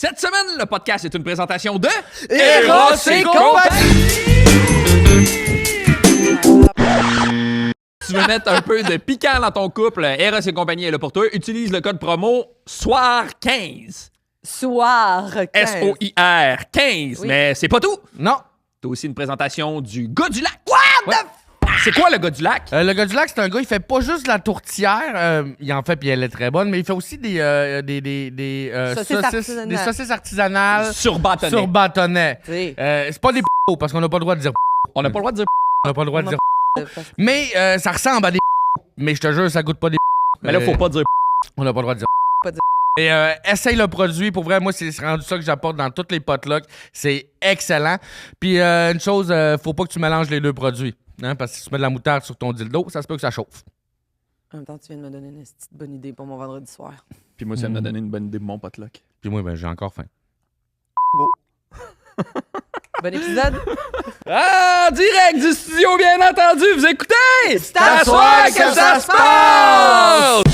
Cette semaine, le podcast est une présentation de Eros et compagnie! Tu veux mettre un peu de piquant dans ton couple, Eros et compagnie est là pour toi. Utilise le code promo SOIR15. Soir 15. S-O-I-R 15. Oui. Mais c'est pas tout. Non. T'as aussi une présentation du gars du lac. What the C'est quoi le gars du lac? Le gars du lac, c'est un gars, il fait pas juste de la tourtière, il en fait, puis elle est très bonne, mais il fait aussi des saucisses artisanales Sur bâtonnet. sur bâtonnet. Oui. C'est pas des parce qu'on n'a pas le droit de dire On n'a pas le droit de dire on n'a pas le droit de dire mais ça ressemble à des mais je te jure, ça goûte pas des mais là, faut pas dire on n'a pas le droit de dire Pas dire. Et essaye le produit. Pour vrai, moi, c'est rendu ça que j'apporte dans tous les potlucks. C'est excellent. Puis une chose, faut pas que tu mélanges les deux produits. Hein, parce que si tu mets de la moutarde sur ton dildo, ça se peut que ça chauffe. En même temps, tu viens de me donner une petite bonne idée pour mon vendredi soir. Puis moi, ça m'a donné une bonne idée de mon potluck. Puis moi, ben, j'ai encore faim. Bon épisode. Ah, direct du studio, bien entendu, vous écoutez! C'est à soir que ça se passe!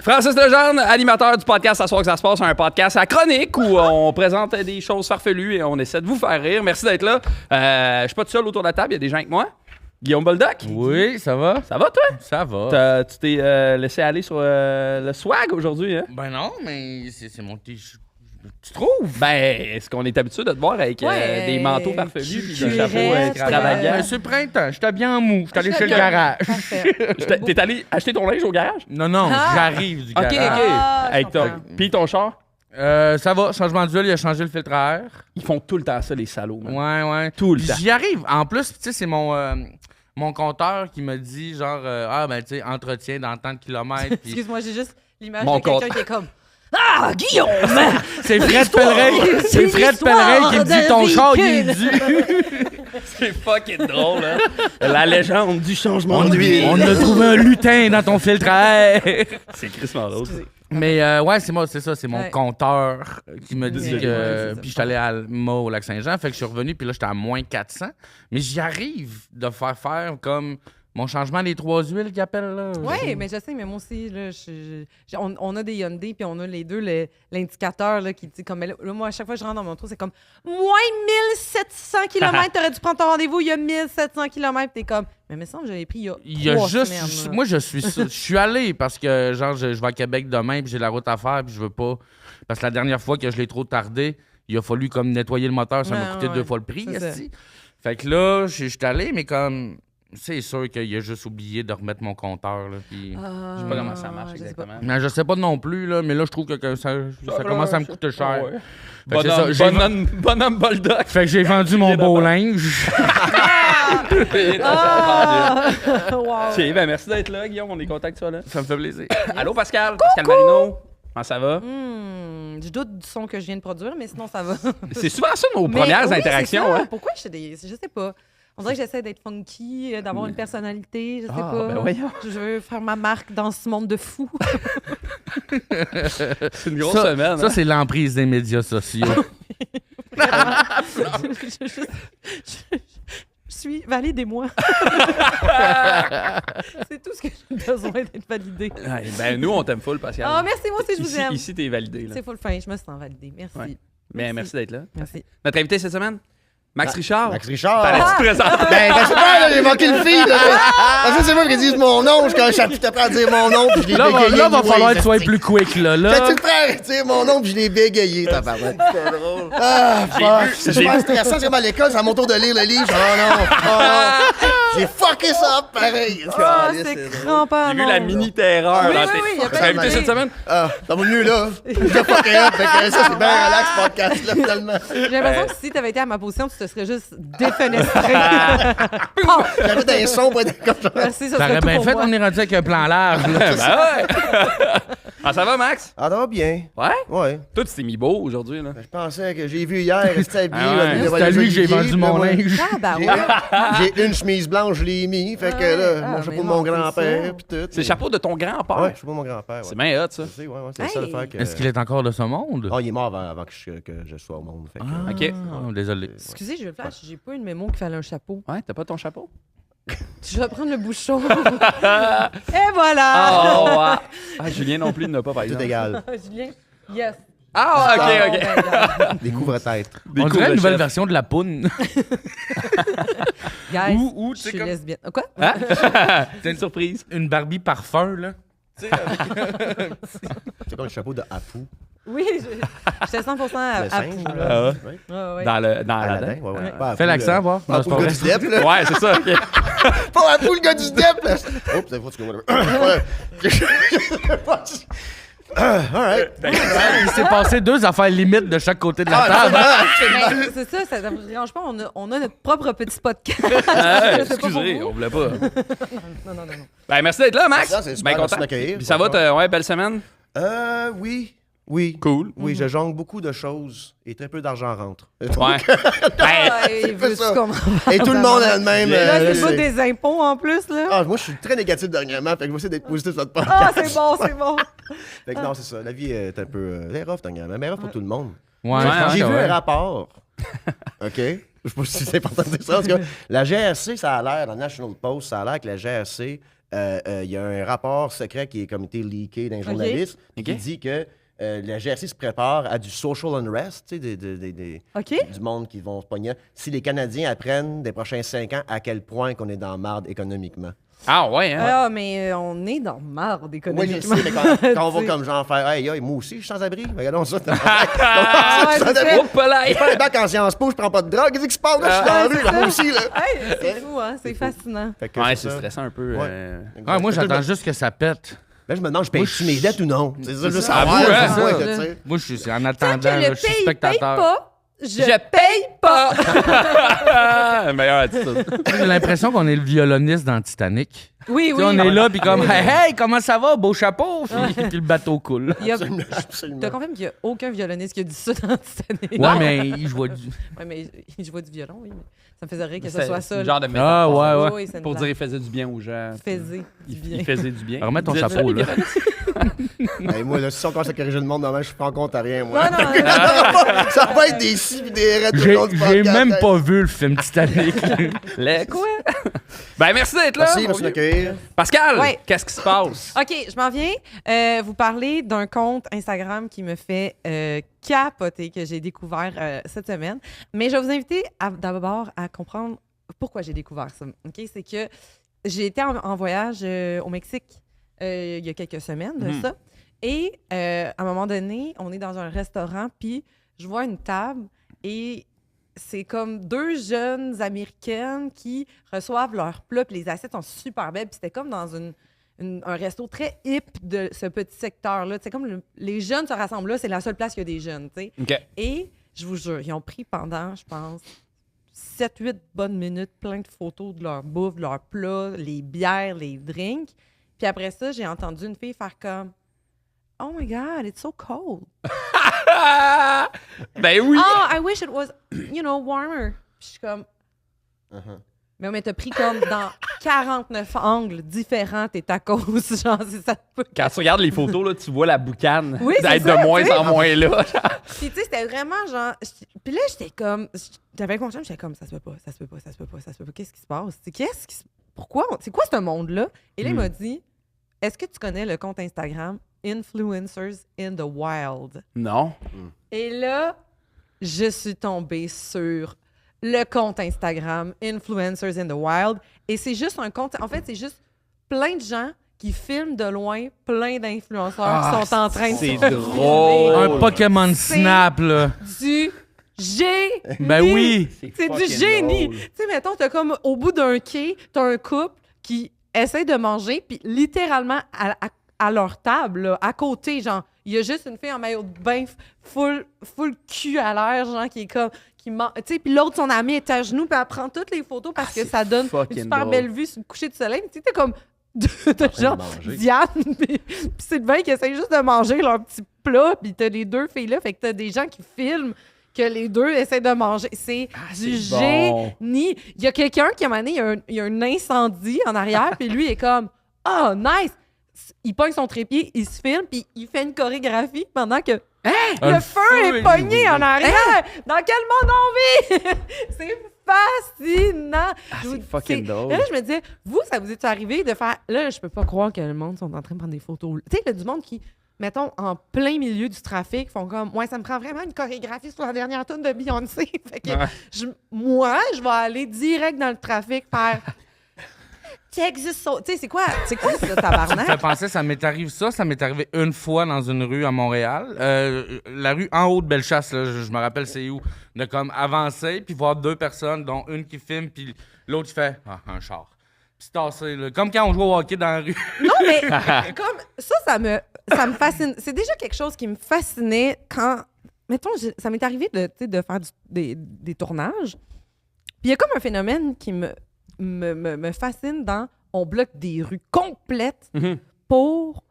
Francis Legendre, animateur du podcast À soir que ça se passe, un podcast à chronique où on présente des choses farfelues et on essaie de vous faire rire. Merci d'être là. Je suis pas tout seul autour de la table, il y a des gens avec moi. Guillaume Boldoc. Oui, ça va? Ça va, toi? Ça va. Tu t'es laissé aller sur le swag aujourd'hui, hein? Ben non, mais c'est mon t-shirt. Tu trouves? Ben, est-ce qu'on est habitué de te voir avec Ouais, des manteaux farfelus puis des tu chapeaux restes, extravagants? Ben, c'est printemps, j'étais bien en mou. J'étais allé chez le garage. Parfait. T'es allé acheter ton linge au garage? Non, Ah! j'arrive du Ok, garage. ok. Ah, je Hey, comprends. puis ton char? Ça va, changement d'huile, il a changé le filtre à air. Ils font tout le temps ça, les salauds. man. Ouais. Tout le temps. J'y arrive. En plus, tu sais, c'est mon compteur qui me dit, genre, ben, tu sais, entretien dans tant de kilomètres. puis- Excuse-moi, j'ai juste l'image Mon de quelqu'un compte. qui est comme Ah, Guillaume! C'est Fred Pellerin. C'est Fred Pellerin qui me dit, ton char, il est dû. C'est fucking drôle, hein? La légende du changement On a trouvé un lutin dans ton filtre à air. C'est crissement drôle, ça. Mais ouais, c'est ça, c'est mon Ouais. compteur qui me dit Ouais, que. c'est ça. Puis je suis allé à Alma au Lac-Saint-Jean, fait que je suis revenu, puis là, j'étais à moins 400. Mais j'y arrive de faire comme mon changement des 3 huiles qu'ils appellent, là. Oui, mais je sais, mais moi aussi, là, on a des Hyundai, puis on a les deux l'indicateur là, qui dit comme. Mais là, moi, à chaque fois que je rentre dans mon trou, c'est comme moins 1700 km, t'aurais dû prendre ton rendez-vous, il y a 1700 km, t'es comme. Mais il me semble que j'avais pris Il y a 3 juste. semaines, là. Moi, je suis allé parce que, genre, je vais à Québec demain, puis j'ai la route à faire, puis je veux pas. Parce que la dernière fois que je l'ai trop tardé, il a fallu comme nettoyer le moteur, ça m'a Ouais, coûté ouais. 2 fois le prix, C'est ça. esti. Fait que là, je suis allé, mais comme. C'est sûr qu'il a juste oublié de remettre mon compteur, là. Puis... Ah, Je sais pas comment ça marche je sais exactement. Mais je sais pas non plus, là, mais là, je trouve que ça commence à me coûter cher. Ouais. Fait que c'est ça, j'ai- Bonhomme Boldoc. Fait que j'ai vendu mon beau linge. Ah! Wow. Ok, ben merci d'être là, Guillaume. On est content que tu sois là. Ça me fait plaisir. Allô, Pascal. Pascal Marino. Comment ça va? Je doute du son que je viens de produire, mais sinon, ça va. C'est souvent ça nos Mais premières oui, interactions, c'est ça. hein? Pourquoi je sais pas. On dirait que j'essaie d'être funky, d'avoir une personnalité, je sais Ah, pas. ben voyons. Je veux faire ma marque dans ce monde de fous. C'est une grosse Ça, semaine. ça hein? c'est l'emprise des médias sociaux. Je suis validez-moi. C'est tout ce que j'ai besoin d'être validé. Ouais, ben nous, on t'aime full, Pascal. Ah, merci, moi aussi, je vous aime. Ici, t'es validé. Là. C'est full fin, je me sens validée. Merci. Ouais. Mais merci d'être là. Merci. Notre invité cette semaine, Max Richard. Max Richard. T'allais-tu te présenter? Ben, je sais pas, là, j'ai manqué le feed. Là. Parce que c'est moi qui dis mon nom, je t'apprends à dire mon nom, puis je l'ai Là, bégayé. va falloir que anyway, tu sois ça, plus quick, là. tu te prends à dire mon nom, puis je l'ai bégayé, ta parole. Ah, fuck. C'est super stressant, c'est comme à l'école, c'est à mon tour de lire le livre. Oh non, oh non. J'ai fucké ça up, pareil. Ah, Caliste, c'est drôle. crampant. J'ai vu non. la mini-terreur. Oui, dans oui, tes- oui, il y a Notre plein invité de- cette semaine? Ah, ça va mieux là. J'ai fucké up, fait que ça, c'est bien relax, ce podcast-là, finalement. J'ai l'impression que si t'avais été à ma position, tu te serais juste défenestré. J'avais des sons pour être comme ça. Merci, ça Ça serait aurait tout bien pour fait, moi. on est rendu avec un plan large. là. Ben ouais! Ah, ça va, Max? Ah, ça va bien. Ouais? Ouais. Toi, tu t'es mis beau aujourd'hui, là. Ben, je pensais que j'ai vu hier, c'était habillé. Ah ouais. là, C'est à lui que j'ai vendu mon linge. Ah, bah J'ai ouais. j'ai une chemise blanche mélange, je l'ai mis. Fait que là, mon chapeau de mon grand-père, puis tout. C'est le chapeau de ton grand-père. Ouais, le chapeau de mon grand-père. C'est bien hot, ça. C'est le seul faire que... Est-ce qu'il est encore de ce monde? Oh, il est mort avant que je sois au monde. Fait que, OK. Désolé. Excusez, je vais le flash. J'ai pas eu de mémo qu'il fallait un chapeau. Ouais, t'as pas ton chapeau? Je vais prendre le bouchon. Et voilà! Oh, wow. Ah, Julien non plus ne pas, par tout exemple. égal. Julien, yes. Ah, OK, Bon, OK. ben, regarde. Découvre-tête. On dirait une nouvelle chef. version de la poune. Guys, Ou, je tu sais, suis comme- lesbienne. Quoi? Hein? C'est une surprise. Une Barbie parfum, là. C'est comme le chapeau de Apu. Oui, j'étais 100% à Le singe. Apu, là. là. Ouais. Ouais. Ouais. Dans Aladdin, Aladdin. ouais. Ouais. Pas Apu, Fais l'accent, voir. Non, Apu, c'est pas le gars vrai. du Depp, là. Ouais, c'est ça. OK. Pas Apu, le gars du Depp, là. Oups, c'est faux, All right. Il s'est passé 2 affaires limites de chaque côté de la Ah, table. Mais c'est ça, ça ne dérange pas. On a notre propre petit podcast. Ah, Je sais pas pour excusez, vous. on voulait pas. Non. Ben, merci d'être là, Max. Ça, c'est super, Bien merci content. d'accueillir. Puis ça va, ouais, belle semaine? Oui. Oui. Cool. Oui, je jongle beaucoup de choses et très peu d'argent rentre. Ouais. Ben, Ah, il veut ça. qu'on en Et tout le monde a le même. Là, c'est pas c'est- des impôts en plus, là. Ah, moi, je suis très négatif dernièrement, fait que je vais essayer d'être positif sur notre podcast. Ah, c'est bon, c'est bon. Fait que non, c'est ça. La vie est un peu. Elle est rough dernièrement, mais rough pour tout le monde. Ouais, Ouais, je pense J'ai que vu ouais. un rapport. OK? Je sais pas si c'est important de dire ça. Parce que la GRC, ça a l'air, dans National Post, ça a l'air que la GRC, il y a un rapport secret qui est comme été leaké d'un journaliste OK. qui dit que la GRC se prépare à du social unrest, tu sais, OK? du monde qui vont se pogner. Si les Canadiens apprennent des prochains 5 ans à quel point qu'on est dans la marde économiquement. Ah, ouais, hein? Ah, mais on est dans marre Moi, je économiquement. sais, mais quand on va Tu sais. comme genre faire « Hey, moi aussi, je suis sans-abri. » Regardons ça. Ah, ouais, c'est ça. Oups là! Je prends le bac en Sciences Po, je prends pas de drogue. Qu'est-ce qui se passe? Là, je suis dans la Ouais, rue, c'est là, moi ça. aussi. Là. Hey, c'est fou, hein? C'est fascinant. Fait que Ouais, c'est c'est ça. stressant un peu. Ouais. Ouais, moi, Fait que j'attends là, juste que ça pète. Là, je me demande, je paye-tu mes dettes ou non? C'est ça, je veux ça. savoir. Ah, vous, hein? c'est moi Ça. que, tu sais. Moi, je suis en Tant attendant, que là, le je suis pays paye spectateur. pas, je paye pas! Meilleure attitude. J'ai l'impression qu'on est le violoniste dans Titanic. Oui, Tu sais, oui. on est là, puis comme, hey, comment ça va, beau chapeau? Puis le bateau coule. Il y a... Absolument. T'as confirmé qu'il n'y a aucun violoniste qui a dit ça dans Titanic. Ouais, mais il joue du. Ouais, mais il jouait du violon, oui. Mais ça me faisait rire que ce C'est soit c'est ça. le genre de Ah, métaphore. ouais, ouais. Oui, c'est une Pour dire blague. il faisait du bien aux gens. Faisait du bien. Il faisait du bien. Remets ton Vous êtes chapeau, ça, les là. Hey, moi, là, si on commence à corriger le monde, demain, je prends en compte à rien, moi. Non, non, Ça va être des si pis des raids tout le J'ai long du podcast. j'ai même pas vu le film Titanic. Le quoi? Ben, merci d'être là. Merci, mon merci vieux. d'accueillir. Pascal, Ouais. qu'est-ce qui se passe? OK, je m'en viens vous parler d'un compte Instagram qui me fait capoter, que j'ai découvert cette semaine. Mais je vais vous inviter d'abord à comprendre pourquoi j'ai découvert ça. OK? C'est que j'ai été en voyage au Mexique il y a quelques semaines de ça. Et à un moment donné, on est dans un restaurant, puis je vois une table et c'est comme 2 jeunes Américaines qui reçoivent leurs plats, puis les assiettes sont super belles, puis c'était comme dans un resto très hip de ce petit secteur-là. C'est comme les jeunes se rassemblent là, c'est la seule place qu'il y a des jeunes, tu sais. OK. Et je vous jure, ils ont pris pendant, je pense, 7-8 bonnes minutes, plein de photos de leur bouffe, de leurs plats, les bières, les drinks. Puis après ça, j'ai entendu une fille faire comme « Oh my God, it's so cold. Ben oui! Oh, I wish it was, warmer. » Puis je suis comme Uh-huh. Mais t'as pris comme dans 49 angles différents tes tacos. Genre, c'est ça. Quand tu regardes les photos, là, tu vois la boucane Oui, c'est d'être ça, de moins tu sais. en moins là. Puis tu sais, c'était vraiment genre... Puis là, j'étais comme... J'avais conscience, j'étais comme, ça se peut pas, ça se peut pas, ça se peut pas, ça se peut pas. Qu'est-ce qui se passe? Pourquoi? C'est quoi ce monde-là? Et là, il m'a dit, est-ce que tu connais le compte Instagram Influencers in the Wild? Non. Et là, je suis tombée sur le compte Instagram Influencers in the Wild. Et c'est juste un compte... En fait, c'est juste plein de gens qui filment de loin plein d'influenceurs qui sont en train de c'est se drôle. Un Pokémon C'est- Snap, là. du génie. Ben oui. C'est fucking du génie. drôle. Tu sais, mettons, t'as comme au bout d'un quai, t'as un couple qui essaie de manger, puis littéralement à leur table, là, à côté, genre, il y a juste une fille en maillot de bain, full cul à l'air, genre, qui est comme... Tu sais, puis l'autre, son ami est à genoux, puis elle prend toutes les photos parce que c'est ça donne fucking une super drôle. belle vue sur le coucher du soleil. Tu sais, t'es comme... T'as genre manger. Diane puis Sylvain qui essayent juste de manger leur petit plat, puis t'as les 2 filles-là, fait que t'as des gens qui filment, que les deux essaient de manger. C'est du génie. Il y a quelqu'un qui, à un moment donné, il y a un incendie en arrière, puis lui est comme « Oh, nice! » Il pogne son trépied, il se filme, puis il fait une chorégraphie pendant que le feu est pogné en arrière. Dans quel monde on vit? C'est fascinant. C'est fucking drôle. Là, je me disais, vous, ça vous est arrivé de faire... Là, je peux pas croire que le monde sont en train de prendre des photos. Tu sais, il y a du monde qui, mettons, en plein milieu du trafic, font comme... Moi, ça me prend vraiment une chorégraphie sur la dernière tune de Beyoncé. Fait que moi, je vais aller direct dans le trafic faire... Check this so... Tu sais, c'est quoi ça, tabarnak? Ça me fait penser, ça m'est arrivé une fois dans une rue à Montréal. La rue en haut de Bellechasse, là, je me rappelle c'est où. De comme avancer, puis voir deux personnes, dont une qui filme, puis l'autre qui fait un char. Puis c'est tassé, là. Comme quand on joue au hockey dans la rue. Non, mais comme ça me fascine. C'est déjà quelque chose qui me fascinait quand... Mettons, ça m'est arrivé de faire des tournages. Puis il y a comme un phénomène qui me fascine dans... On bloque des rues complètes pour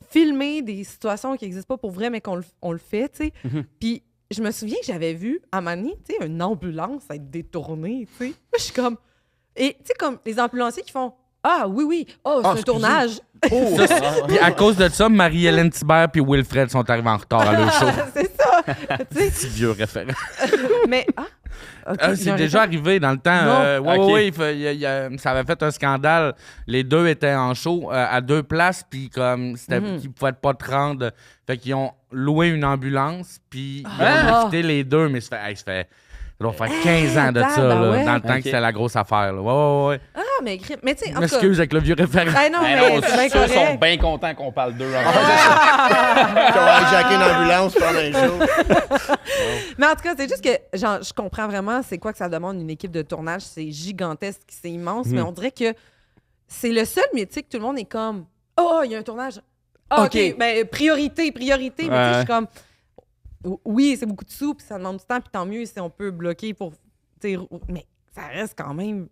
filmer des situations qui n'existent pas pour vrai, mais qu'on le fait, tu sais. Puis je me souviens que j'avais vu, à Manny, tu sais, une ambulance être détournée, tu sais. Je suis comme... Et tu sais, comme les ambulanciers qui font « Ah, oui, c'est un tournage. » Puis à cause de ça, Marie-Hélène Thibert puis Wilfred sont arrivés en retard à leur show. C'est ça. Tu sais. Petit vieux référent. Mais, c'est déjà arrivé dans le temps. Ça avait fait un scandale. Les deux étaient en show à deux places, puis comme c'était qu'ils pouvaient pas te rendre. Fait qu'ils ont loué une ambulance, puis ils ont quitté les deux, mais ça doit faire 15 ans de ça, là, dans le temps que c'était la grosse affaire. Là. Ouais. Ah, mais tu sais, en tout cas... M'excuse avec le vieux référent. Non, mais c'est bien Ils correct. sont bien contents qu'on parle d'eux. Qui ont hijacké une ambulance pendant un show. Mais en tout cas, c'est juste que genre, je comprends vraiment c'est quoi que ça demande une équipe de tournage. C'est gigantesque, c'est immense, mais on dirait que c'est le seul métier que tout le monde est comme « Oh, il y a un tournage. Ah, OK, ben priorité. » Mais tu sais, je suis comme... Oui, c'est beaucoup de sous, puis ça demande du temps, puis tant mieux si on peut bloquer pour... Mais ça reste quand même...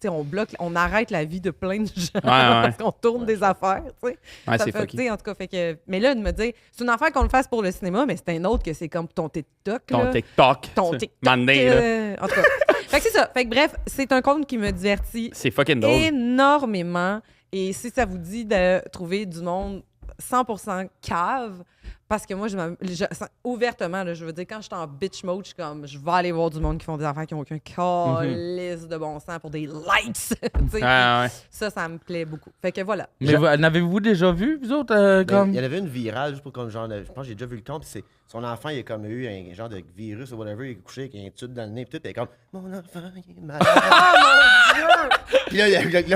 on bloque, on arrête la vie de plein de gens parce qu'on tourne des affaires, tu sais. Ouais, c'est fucké. En tout cas, fait que... Mais là, de me dire, c'est une affaire qu'on le fasse pour le cinéma, mais c'est un autre que c'est comme ton TikTok, Ton TikTok. Ton TikTok. Mané, en tout cas. Fait que c'est ça. Fait que bref, c'est un compte qui me divertit c'est fucking drôle. énormément. Et si ça vous dit de trouver du monde 100% cave, parce que moi, ouvertement, là, je veux dire, quand je suis en bitch mode, je suis comme, je vais aller voir du monde qui font des affaires qui n'ont aucun calice de bon sens pour des likes. Ça me plaît beaucoup. Fait que voilà. Mais n'avez-vous déjà vu, vous autres, comme... Il y en avait une virale, juste pour comme genre, je pense que j'ai déjà vu le compte, c'est son enfant, il a comme eu un genre de virus ou whatever, il est couché avec un tube dans le nez, puis tout, il est comme, mon enfant, il est malade. Oh mon Dieu! Puis là,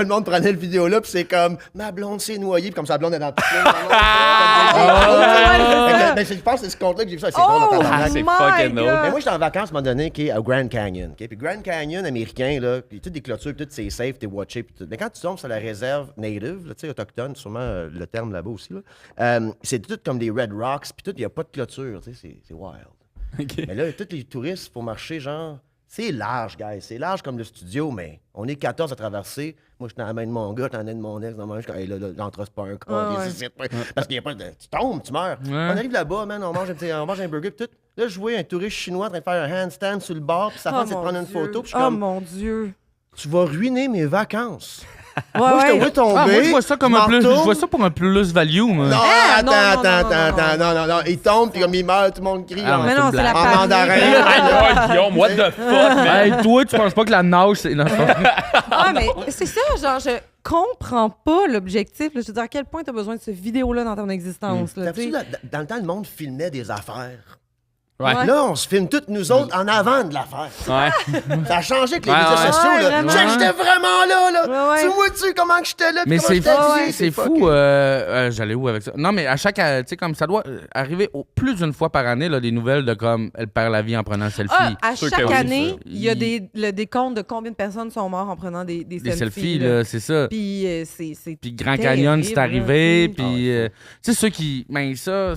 le monde prenait le vidéo là, puis c'est comme, ma blonde s'est noyée, puis comme sa blonde est dans le piscine. Je pense que c'est ce compte-là que j'ai vu ça. C'est drôle, c'est fucking drôle. Mais moi, j'étais en vacances, à un moment donné, à Grand Canyon. Puis Grand Canyon américain, là, puis toutes des clôtures, puis tout, c'est safe, t'es watché, puis tout. Mais quand tu tombes sur la réserve native, tu sais, autochtone, sûrement le terme là-bas aussi, là, c'est tout comme des Red Rocks, puis tout, il n'y a pas de clôture, tu sais, c'est wild. Okay. Mais là, tous les touristes, pour marcher, genre, c'est large, guys. C'est large comme le studio, mais on est 14 à traverser. Moi, je suis dans la main de mon gars, t'en as de mon ex, dans ma main, je suis là, l'entre pas un corps, parce qu'il n'y a pas de. Tu tombes, tu meurs. Ouais. On arrive là-bas, man, on mange un burger, puis tout. Là, je vois un touriste chinois en train de faire un handstand sur le bord, puis sa femme, c'est de prendre une photo, puis je suis comme, mon Dieu! tu vas ruiner mes vacances. Ouais, Moi, je te vois tomber. moi, je vois ça comme je vois ça pour un plus-value, moi. Non, non. non. Il tombe, puis comme il meurt, tout le monde crie. Mais non, c'est la en mandarin. Guillaume, what the fuck, man? Hey, toi, tu penses pas que la nage, c'est... Non, mais c'est ça, genre, je comprends pas l'objectif. Je veux dire, à quel point t'as besoin de ce vidéo-là dans ton existence. Là, Dans le temps, le monde filmait des affaires. Ouais. Là, on se filme toutes nous autres en avant de l'affaire. Ouais. Ça a changé avec les médias sociaux. Là. vraiment. J'étais vraiment là. Ouais. Tu vois-tu comment que j'étais là? mais comment c'est j'étais fou, habillé? c'est fou. J'allais où avec ça? Non, mais à chaque... Tu sais, comme ça doit arriver plus d'une fois par année, là, des nouvelles de comme elle perd la vie en prenant un selfie. À Sûr chaque que oui, année, ça. il y a le décompte de combien de personnes sont mortes en prenant des Des selfies. selfies, là, c'est ça. Puis c'est Puis Grand Canyon, c'est arrivé. là, Puis, tu sais, ceux qui... Ben, ça,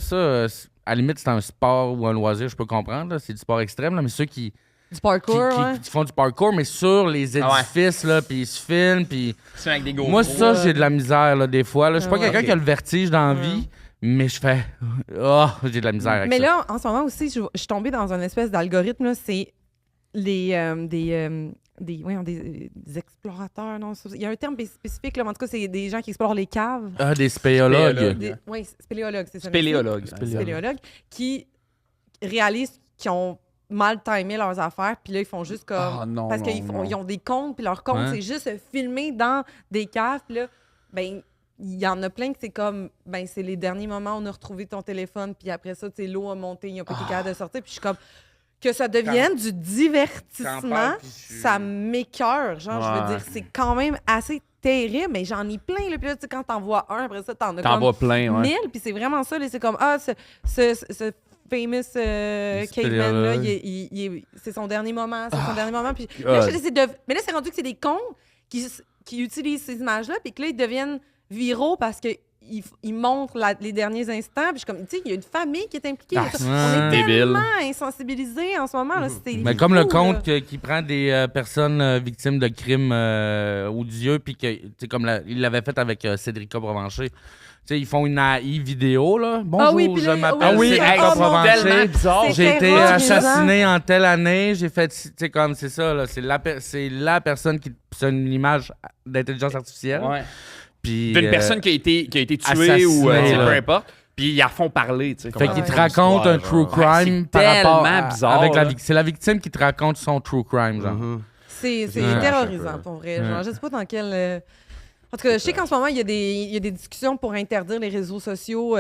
à la limite, c'est un sport ou un loisir, je peux comprendre. Là, c'est du sport extrême, là, mais ceux qui du parkour, qui font du parkour, mais sur les édifices, là, puis ils se filment. Puis C'est avec des moi, ça, j'ai de la misère, là, des fois. Là. Je suis pas quelqu'un qui a le vertige dans la vie, Mais je fais... Oh, j'ai de la misère avec Mais ça. là, en ce moment aussi, je suis tombée dans une espèce d'algorithme, là, c'est des explorateurs. Non, il y a un terme spécifique, là, mais en tout cas, c'est des gens qui explorent les caves. Ah, des spéologues. Oui, spéléologues, c'est ça. Spéléologue. Spéléologues qui réalisent qu'ils ont mal timé leurs affaires, puis là, ils font juste comme... Ah, non, parce non, qu'ils non. ils ont des comptes, puis leur compte, Ouais. c'est juste filmé dans des caves, puis là, ben il y en a plein que c'est comme, ben c'est les derniers moments où on a retrouvé ton téléphone, puis après ça, tu sais, l'eau a monté, ils n'ont pas été capables de sortir, puis je suis comme... Que ça devienne du T'en divertissement, parles, puis je suis- ça m'écoeure. Genre, je veux Ouais. dire, c'est quand même assez terrible, mais j'en ai plein. Là, puis là, tu sais, quand t'en vois un, après ça, t'en as T'en comme vois plein, ouais. 1000, puis c'est vraiment ça. là, C'est comme, ah, ce famous caveman-là, c'est son dernier moment, c'est son dernier moment. Puis là, God. mais là, c'est rendu que c'est des cons qui utilisent ces images-là, puis que là, ils deviennent viraux parce que ils montrent les derniers instants. Puis je suis comme, tu sais, il y a une famille qui est impliquée. Ah, On est débile. tellement insensibilisés en ce moment. Là, c'est Mais comme le fou, compte là. qui prend des personnes victimes de crimes odieux, puis que, tu sais, comme il l'avait fait avec Cédrica Provencher. Tu sais, ils font une AI vidéo, là. Bonjour, Ah oui, puis je là, m'appelle oui, Cédrica hey, c'est Provencher. tellement bizarre. C'est J'ai été terrorisant. assassiné en telle année. J'ai fait, tu sais, comme c'est ça, là. C'est la personne qui. C'est une image d'intelligence artificielle. Ouais. Puis, D'une personne qui a été tuée assassinée, ou tu sais, là. peu importe. Puis ils la font parler, tu sais. Fait comme- qu'il te Ouais. raconte un Histoire, true genre. crime Ouais, c'est par rapport tellement bizarre, avec là. c'est la victime qui te raconte son true crime, genre. C'est Ouais. terrorisant, pour vrai. Genre, je sais pas dans quel... En tout cas, je sais qu'en ce moment, il y a des discussions pour interdire les réseaux sociaux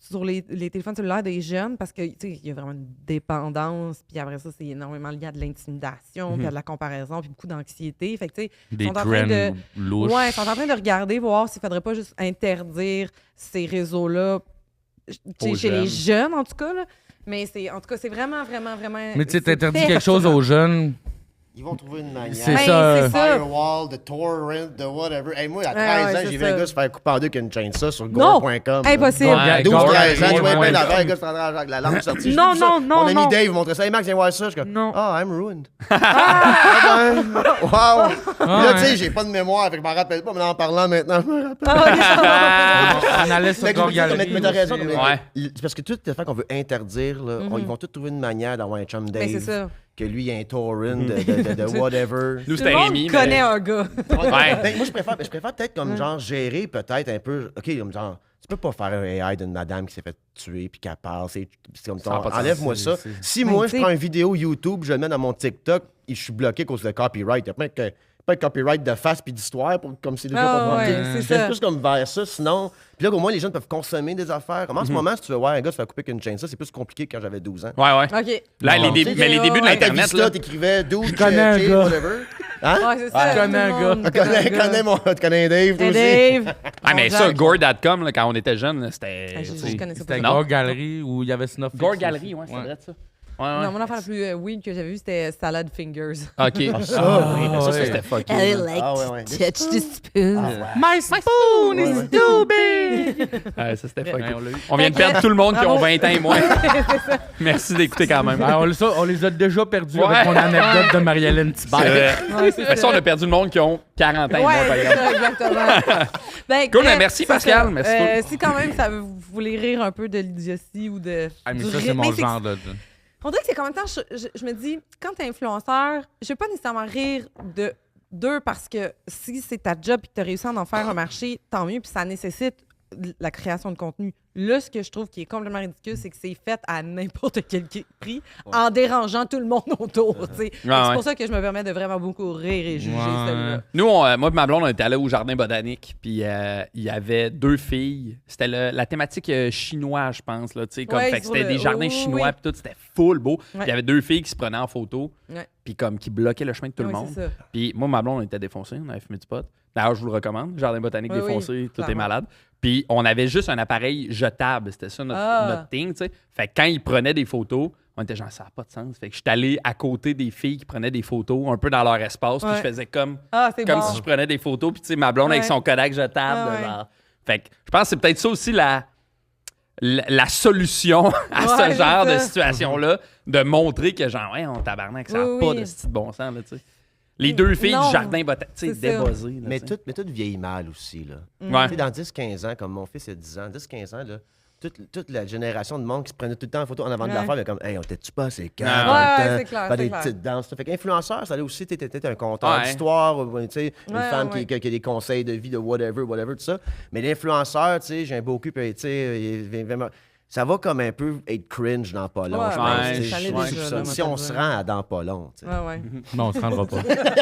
sur les téléphones cellulaires des jeunes parce que, tu sais, il y a vraiment une dépendance. Puis après ça, c'est énormément lié à de l'intimidation, puis à de la comparaison, puis beaucoup d'anxiété. Fait que, tu sais, Des sont en train trends de... louches. Ouais, ils sont en train de regarder, voir s'il faudrait pas juste interdire ces réseaux-là tu sais, Aux chez les jeunes. jeunes, en tout cas. Là. Mais en tout cas, c'est vraiment... Mais tu sais, c'est t'interdis quelque chose perturbant. aux jeunes. Ils vont trouver une manière. C'est Ben, ça. c'est ça. Firewall, de torrent, de whatever. Hey, moi, à 13 ouais, ans, c'est j'ai vu ça. un gars se faire couper en deux avec une chainsaw sur Non! gore.com. Impossible. Ouais. 12, 13 ans, Gore, tu vois ouais, bien la ouais. le gars se prendra avec la lampe sortie. Non, Je trouve ça. non, Mon ami non. Dave montrait ça. Hey, Max, viens voir ça. Je suis comme, Non. oh, I'm ruined. Ah ben, wow. Puis là, tu sais, j'ai pas de mémoire, fait que je m'en rappelle pas, mais en parlant maintenant, je me rappelle. On allait sur Mais Gore mais Gallery. t'as raison. aussi, mais- Ouais. C'est parce que toutes les affaires qu'on veut interdire, là, ils vont tous trouver une manière d'avoir un chum Dave. Ben, c'est ça. Que lui, il y a un torrent de whatever. Nous, Tout c'était le monde Rémi. connaît mais- un gars. Ouais. Ben, moi, je préfère peut-être comme genre gérer peut-être un peu. OK, comme genre, tu peux pas faire un AI d'une madame qui s'est fait tuer puis qu'elle parle. C'est comme Ça a pas de enlève-moi sens, ça. c'est- Si Ben, moi, tu je sais- prends une vidéo YouTube, je le mets dans mon TikTok, et je suis bloqué à cause de copyright. Il y a pas de copyright de face puis d'histoire, comme c'est déjà Ah, pas ouais, compliqué. c'est Je laisse ça. plus comme vers ça, sinon. Puis là, au moins, les jeunes peuvent consommer des affaires. Comme en ce moment, si tu veux voir un gars se faire couper avec une chainsaw, c'est plus compliqué que quand j'avais 12 ans. Ouais, ouais. OK. Là, Bon. les débuts de Hey, t'as l'Internet, vu là. ça, t'écrivais dude, Je connais un gars. whatever. Hein? Ouais, c'est ça. Je connais un tout le gars. monde Tu connais Dave, toi Hey, aussi? Dave. Ah, mais Bon, ça, Jack. gore.com, là, quand on était jeunes, là, c'était. Ah, je tu sais, connais ça C'était pas. Non. Gore Gallery où il y avait Snuff. Gore Fix Gallery, aussi. ouais, c'est vrai de ça. Ouais, ouais. Non, mon affaire la plus weird que j'avais vue, c'était Salad Fingers. Ok. Ah, oui, mais ça, ouais. c'était fucké. I là. like Ah, ouais, to ouais. touch the spoon. My spoon is too big! Ouais, ça, c'était fucké. Ouais, on l'a eu. On vient de perdre tout le monde qui ont Bravo. 20 ans et moins. Merci d'écouter quand même. Ah, on les a déjà perdus Ouais. avec mon anecdote de Marie-Hélène C'est Thibert. vrai. Ouais, c'est Mais ça, on a perdu le monde qui ont 40 ans et moins, par Ouais, c'est exemple. ça, exactement. Ben, Cool, bref, merci, c'est Pascal, ça. merci Si quand même vous voulez rire un peu de l'idiotie ou de. Ah, mais du ça, ri- c'est mon mais genre de... On dirait que c'est qu'en même temps, je me dis, quand t'es influenceur, je vais pas nécessairement rire d'eux parce que si c'est ta job et que tu as réussi à en faire un marché, tant mieux, puis ça nécessite la création de contenu. Là, ce que je trouve qui est complètement ridicule, c'est que c'est fait à n'importe quel prix en dérangeant tout le monde autour. tu sais. Fait que C'est ouais. pour ça que je me permets de vraiment beaucoup rire et juger Ouais. celui-là. Nous, moi et ma blonde, on était allés au jardin botanique, puis il y avait 2 filles. C'était la thématique chinoise, je pense. Là, tu sais, comme, Ouais, fait que sur c'était le- des jardins oui, chinois, oui. puis tout, c'était full beau. Puis Ouais. il y avait 2 filles qui se prenaient en photo, Ouais. puis comme qui bloquaient le chemin de tout le Oui, monde. c'est ça. Puis moi, ma blonde, on était défoncés, on avait fumé du pot. D'ailleurs, je vous le recommande, jardin botanique Oui, défoncé, oui, tout est clairement. malade. Puis on avait juste un appareil jetable, c'était ça notre, Ah. notre thing, tu sais. Fait que quand ils prenaient des photos, on était genre, ça n'a pas de sens. Fait que je suis allé à côté des filles qui prenaient des photos, un peu dans leur espace, puis Ouais. je faisais comme C'est comme bon. si je prenais des photos, puis tu sais, ma blonde avec Ouais. son Kodak jetable. Ah ouais. genre. Fait que je pense que c'est peut-être ça aussi la solution à Ouais, ce genre c'est de ça. situation-là, de montrer que genre, ouais, on tabarnak, ça n'a Oui, pas oui. de style de bon sens, là, tu sais. Les deux filles Non. du jardin botanique, tu sais, C'est ça. débuzzées. là, Mais tu sais. tout vieillit mal aussi, là. Ouais. Tu sais, dans 10-15 ans, comme mon fils a 10 ans, 10-15 ans, là, toute la génération de monde qui se prenait tout le temps en photo en avant de la Ouais. femme, mais comme, hey, on t'es-tu pas, c'est Ouais, calme. ouais, c'est clair, Faire c'est des clair. petites danses. Fait qu'influenceur, ça allait aussi, t'étais un conteur Ouais. d'histoire, ou, tu sais, une Ouais, femme ouais. qui a des conseils de vie, de whatever, tout ça. Mais l'influenceur, tu sais, j'ai un beau cul, puis, tu sais, il est vraiment. Ça va comme un peu être cringe dans pas long, Ouais, je pense. ouais, tu sais. ça l'est Je- déjà, ça- là, si moi, on t'as se dit. rend à dans pas long, tu sais. Ouais, ouais. Non, on se rendra pas.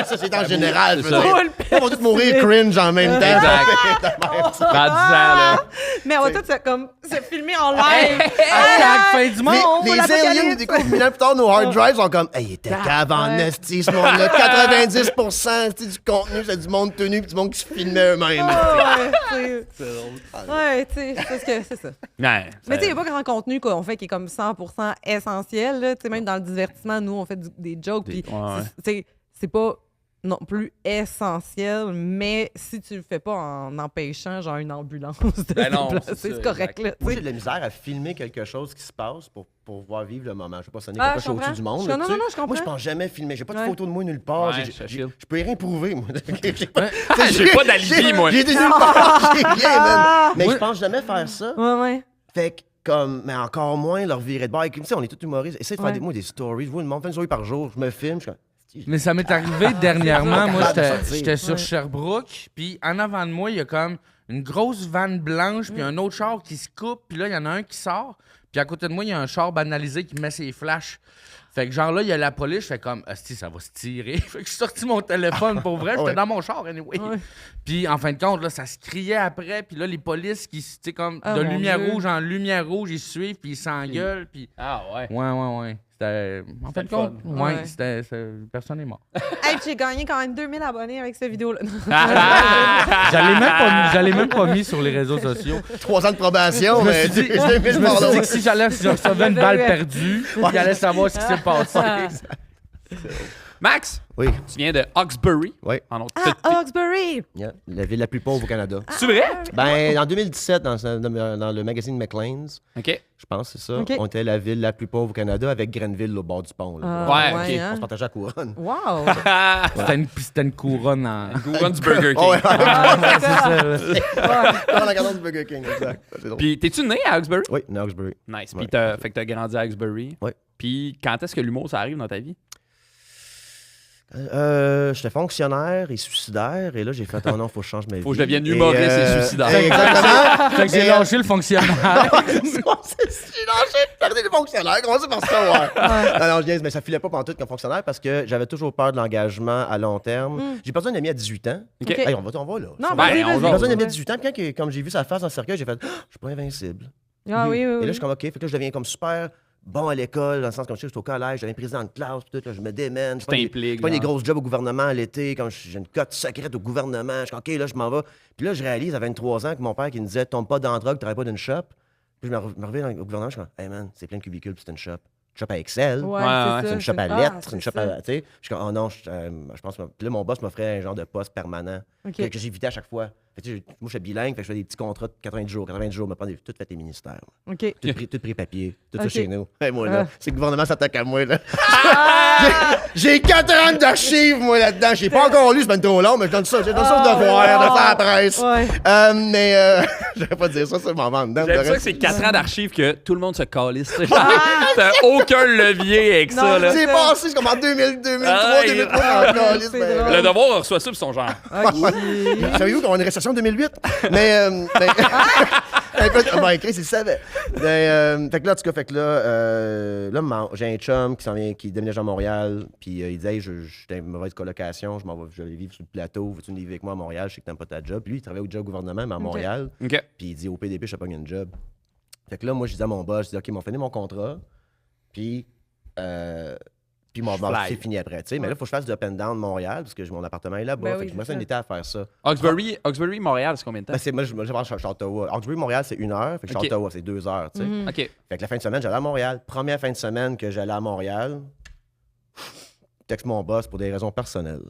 Ça, c'est en général, je veux ça. dire. Ils vont tous mourir cringe en même temps. Exact. Dans 10 ans, là. Mais on va tout se filmer en live. Hashtag fin du monde. Les l'apocalypse. aliens, du coup, 1000 ans plus tard, nos hard drives sont comme, hey, il était cave en Ouais. esti, ce monde-là. 90% tu sais, du contenu, c'est du monde tenu puis du monde qui se filmait eux-mêmes. Ouais, tu sais. Ouais, tu sais, parce que c'est ça. Ouais, Mais tu sais, il ça- n'y a pas grand contenu qu'on fait qui est comme 100% essentiel. Là. Tu sais, même dans le divertissement, nous, on fait des jokes. Puis ouais. c'est pas non plus essentiel, mais si tu le fais pas en empêchant genre une ambulance de Ben se non, déplacer, c'est ça, c'est correct. Là, tu Moi, sais. j'ai de la misère à filmer quelque chose qui se passe pour pouvoir vivre le moment. Je sais pas, sonner Ah, quelque je chose au-dessus comprends. du monde. Je- là, non, tu sais. non, je comprends. Moi, je pense jamais filmer. J'ai pas de Ouais. photo de moi nulle part. Ouais, J'ai- ça j'ai- chill. Je peux rien prouver, moi. J'ai J'ai pas d'alibi, moi. J'ai été nulle part. J'ai rien, man. Mais Ouais. je pense jamais faire ça. Ouais, ouais. Fait que, comme, mais encore moins leur virer de bord. Tu sais, on est tous humoristes. Essaye de faire Ouais. des stories. Je vois le monde fait une story par jour. Je me filme. Je suis comme, Mais ça m'est arrivé dernièrement. Moi, capable de j'étais sortir. j'étais sur Ouais. Sherbrooke, puis en avant de moi, il y a comme une grosse vanne blanche, puis un autre char qui se coupe, puis là, il y en a un qui sort, puis à côté de moi, il y a un char banalisé qui met ses flashs. Fait que genre là, il y a la police, je fais comme, asti, ça va se tirer. Fait que je suis sorti mon téléphone pour vrai, j'étais Ouais. dans mon char, anyway. Ouais. Puis en fin de compte, là, ça se criait après, puis là, les polices qui, tu sais, comme Ah, de mon lumière Dieu. rouge en lumière rouge, ils suivent, puis ils s'engueulent, puis. Ah ouais. Ouais. C'était. En fin de le compte, fun. ouais, Ouais. personne n'est mort. Hey, puis j'ai gagné quand même 2000 abonnés avec cette vidéo-là. J'allais même pas mis sur les réseaux sociaux. 3 ans de probation, Je me mais suis dit, tu sais, je me suis dit que si je recevais une balle perdue, il allait savoir ce qui s'est passé. Max, Oui, tu viens de Hawkesbury. oui. En autre. Ah, Hawkesbury! Yeah. La ville la plus pauvre au Canada. C'est vrai? Ben, en 2017, dans le magazine Maclean's, OK. je pense, c'est ça, Ok. on était la ville la plus pauvre au Canada avec Grenville au bord du pont. là. Ah, Ouais, ok. hein? On se partageait la couronne. Wow! C'était une couronne en. Couronne du Burger King. Oh, ouais, C'est ça, là. dans la couronne du Burger King, exact. C'est drôle. Puis, t'es-tu né à Hawkesbury? Oui, Knoxbury. Nice. Ouais. Puis, fait que t'as grandi à Hawkesbury. Ouais. Puis, quand est-ce que l'humour, ça arrive dans ta vie? J'étais fonctionnaire et suicidaire, et là, j'ai fait, oh non, faut que je change ma vie. Faut que je devienne humoriste et suicidaire. Exactement. Fait que j'ai lâché le fonctionnaire. J'ai arrêté le fonctionnaire, commencé par ça, ouais. Non, je niaise, mais ça filait pas pantoute comme fonctionnaire parce que j'avais toujours peur de l'engagement à long terme. J'ai perdu un ami à 18 ans. OK. Ok. Hey, on va là. Non, Ben, vas-y, on vas-y. va. J'ai perdu un ami à 18 ans, puis comme j'ai vu sa face dans le cercueil, j'ai fait, je suis pas invincible. Ah oui, oui, Et là, oui. je suis comme, OK, fait que là, je deviens comme super bon à l'école, dans le sens comme je suis au collège, j'avais un président de classe, puis tout, là, je me démène. Je t'impliques, pas des genre. grosses jobs au gouvernement à l'été, comme j'ai une cote secrète au gouvernement. Je suis comme, OK, là, je m'en vais. Puis là, je réalise à 23 ans que mon père qui me disait, tombe pas dans la drogue, travaille pas d'une shop. Puis je me reviens au gouvernement, je suis comme, hey man, c'est plein de cubicules, puis c'est une shop. Une shop à Excel. Ouais, Ouais, c'est C'est une shop à Ah, lettres, c'est c'est une shop ça. à. Tu sais, je suis comme, oh non, je pense. Puis là, mon boss m'offrait un genre de poste permanent OK. que j'évitais à chaque fois. Fait que, tu sais, moi, je suis bilingue, fait que je fais des petits contrats de 90 jours, me prendre tout fait les ministères. OK. Tout pris papier, tout Ok. ça chez nous. Et moi, là, Ah. c'est le gouvernement s'attaque à moi, là. J'ai 4 ans d'archives, moi, là-dedans. J'ai pas encore lu, c'est bien trop long, mais je donne ça. J'ai donné ça au devoir de faire la presse. Ouais. Je vais pas dire ça, ça m'en vend dedans. J'aime Le ça que reste, c'est 4 ans d'archives que tout le monde se calisse. T'as aucun levier avec Non, ça, là. C'est passé, c'est comme en 2003, Ah, 2003, ah, dans le calice, c'est ben, drôle. Le devoir reçoit ça, puis son genre. OK. Savez-vous qu'on a une récession en 2008? Chris, il le savait. Fait que là, en tout cas, j'ai un chum qui s'en vient, qui déménage à Montréal, puis il disait, hey, j'étais une mauvaise colocation, je vais vivre sur le plateau, veux-tu venir vivre avec moi à Montréal, je sais que t'aimes pas ta job. Puis lui, il travaille au gouvernement, mais à Montréal, OK. puis il dit, au PDP, je sais pas une job. Fait que là, moi, je disais à mon boss, je dis, OK, m'ont fini mon contrat, puis Fly. c'est fini après, tu sais. Mais là, il faut que je fasse du up and down de Montréal, parce que mon appartement est là-bas. Ben fait oui, que je me c'est suis un ça. été à faire ça. Hawkesbury, Montréal, c'est combien de temps? Ben, moi, je pense que je suis à Ottawa. Hawkesbury, Montréal, c'est 1 heure. Fait que je suis Ok. à Ottawa, c'est 2 heures, tu sais. Mhm. OK. Fait que la fin de semaine, j'allais à Montréal. Première fin de semaine que j'allais à Montréal, texte mon boss pour des raisons personnelles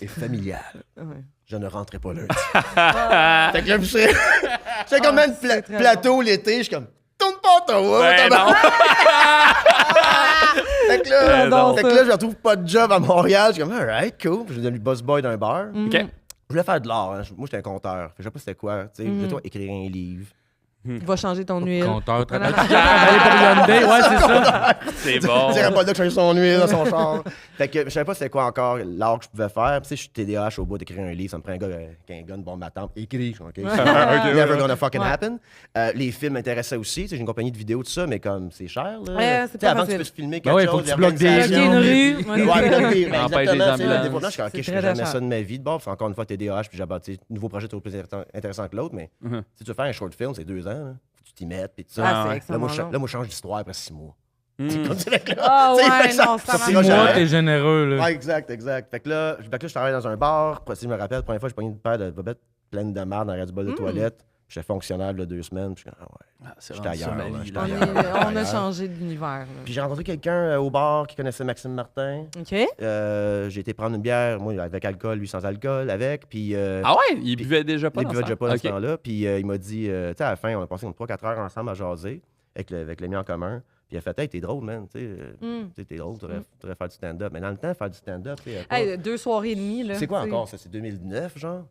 et familiales. Ouais. Je ne rentrais pas lundi. Fait que là, c'est comme un c'est très plateau l'été. Je suis comme, tourne pas à Ottawa. Ben tabarnak. non. Fait que là, J'adore Fait que ça. là, je retrouve pas de job à Montréal. Je suis comme, alright, cool. Puis je suis devenu boss boy d'un bar. Mm. OK. Je voulais faire de l'art. Hein. Moi, j'étais un conteur. Je sais pas c'était quoi. Tu sais, je voulais toi, écrire un livre. Il va changer ton huile. Compteur, très Voilà. travailler pour Hyundai, ouais, c'est ça. C'est bon. Tu dirais pas là que je change son huile dans son char. Fait que je savais pas c'était quoi encore l'art que je pouvais faire. Puis, tu sais, je suis TDAH au bout d'écrire un livre. Ça me prend un gars qui a un gun, bombe à tempe. Écrit. OK. Never gonna fucking happen. Les films m'intéressaient aussi. Tu sais, j'ai une compagnie de vidéo, tout ça, mais comme c'est cher. Là. Ouais, c'est Tu sais, pas avant que tu facile. puisses filmer quelque Ouais, chose. faut que tu il y a bloques des Bloquer une rue. Ouais, bloquer, ben, Empêche exactement. les tu sais, là, ambulances. Des fois, là, je suis OK, C'est je très ferai jamais cher. ça de ma vie. De bord, c'est encore une fois TDAH, puis j'ai bâti nouveau projet toujours plus intéressant que l'autre. Mais si tu veux faire un short film, c'est 2 ans. Là. Faut que tu t'y mettes, puis tout ça. Ah, Ah, c'est ouais. extrêmement long. Là, moi, je change d'histoire après 6 mois. Mm. C'est comme direct là. Ah Tu sais, fait ouais, que ça- non, ça ça sortira marche. jamais. Moi, t'es généreux, là. Ouais, exact. Fait que là, je travaillais dans un bar. Si je me rappelle, la première fois, j'ai pogné une paire de bobettes pleines de marde dans l'arrière du bol de toilette. J'étais fonctionnaire là 2 semaines. Puis je suis comme, ah ouais. C'est J'étais vraiment ça, ailleurs, ma là, vie, j'étais là. ailleurs. On a changé d'univers. là. Puis j'ai rencontré quelqu'un au bar qui connaissait Maxime Martin. OK? J'ai été prendre une bière, moi avec alcool, lui sans alcool, avec. Puis Ah ouais? Il buvait déjà pas il dans buvait ça? déjà pas dans OK. ce temps-là. Puis il m'a dit, tu sais, à la fin, on a passé comme 3-4 heures ensemble à jaser avec l'ami en commun. Puis il a fait, hey, t'es drôle, man. Tu sais, t'es drôle, tu devrais faire du stand-up. Mais dans le temps, faire du stand-up, tu sais. Hey, 2 soirées et demie, là. C'est quoi tu sais. encore ça? C'est 2009, genre?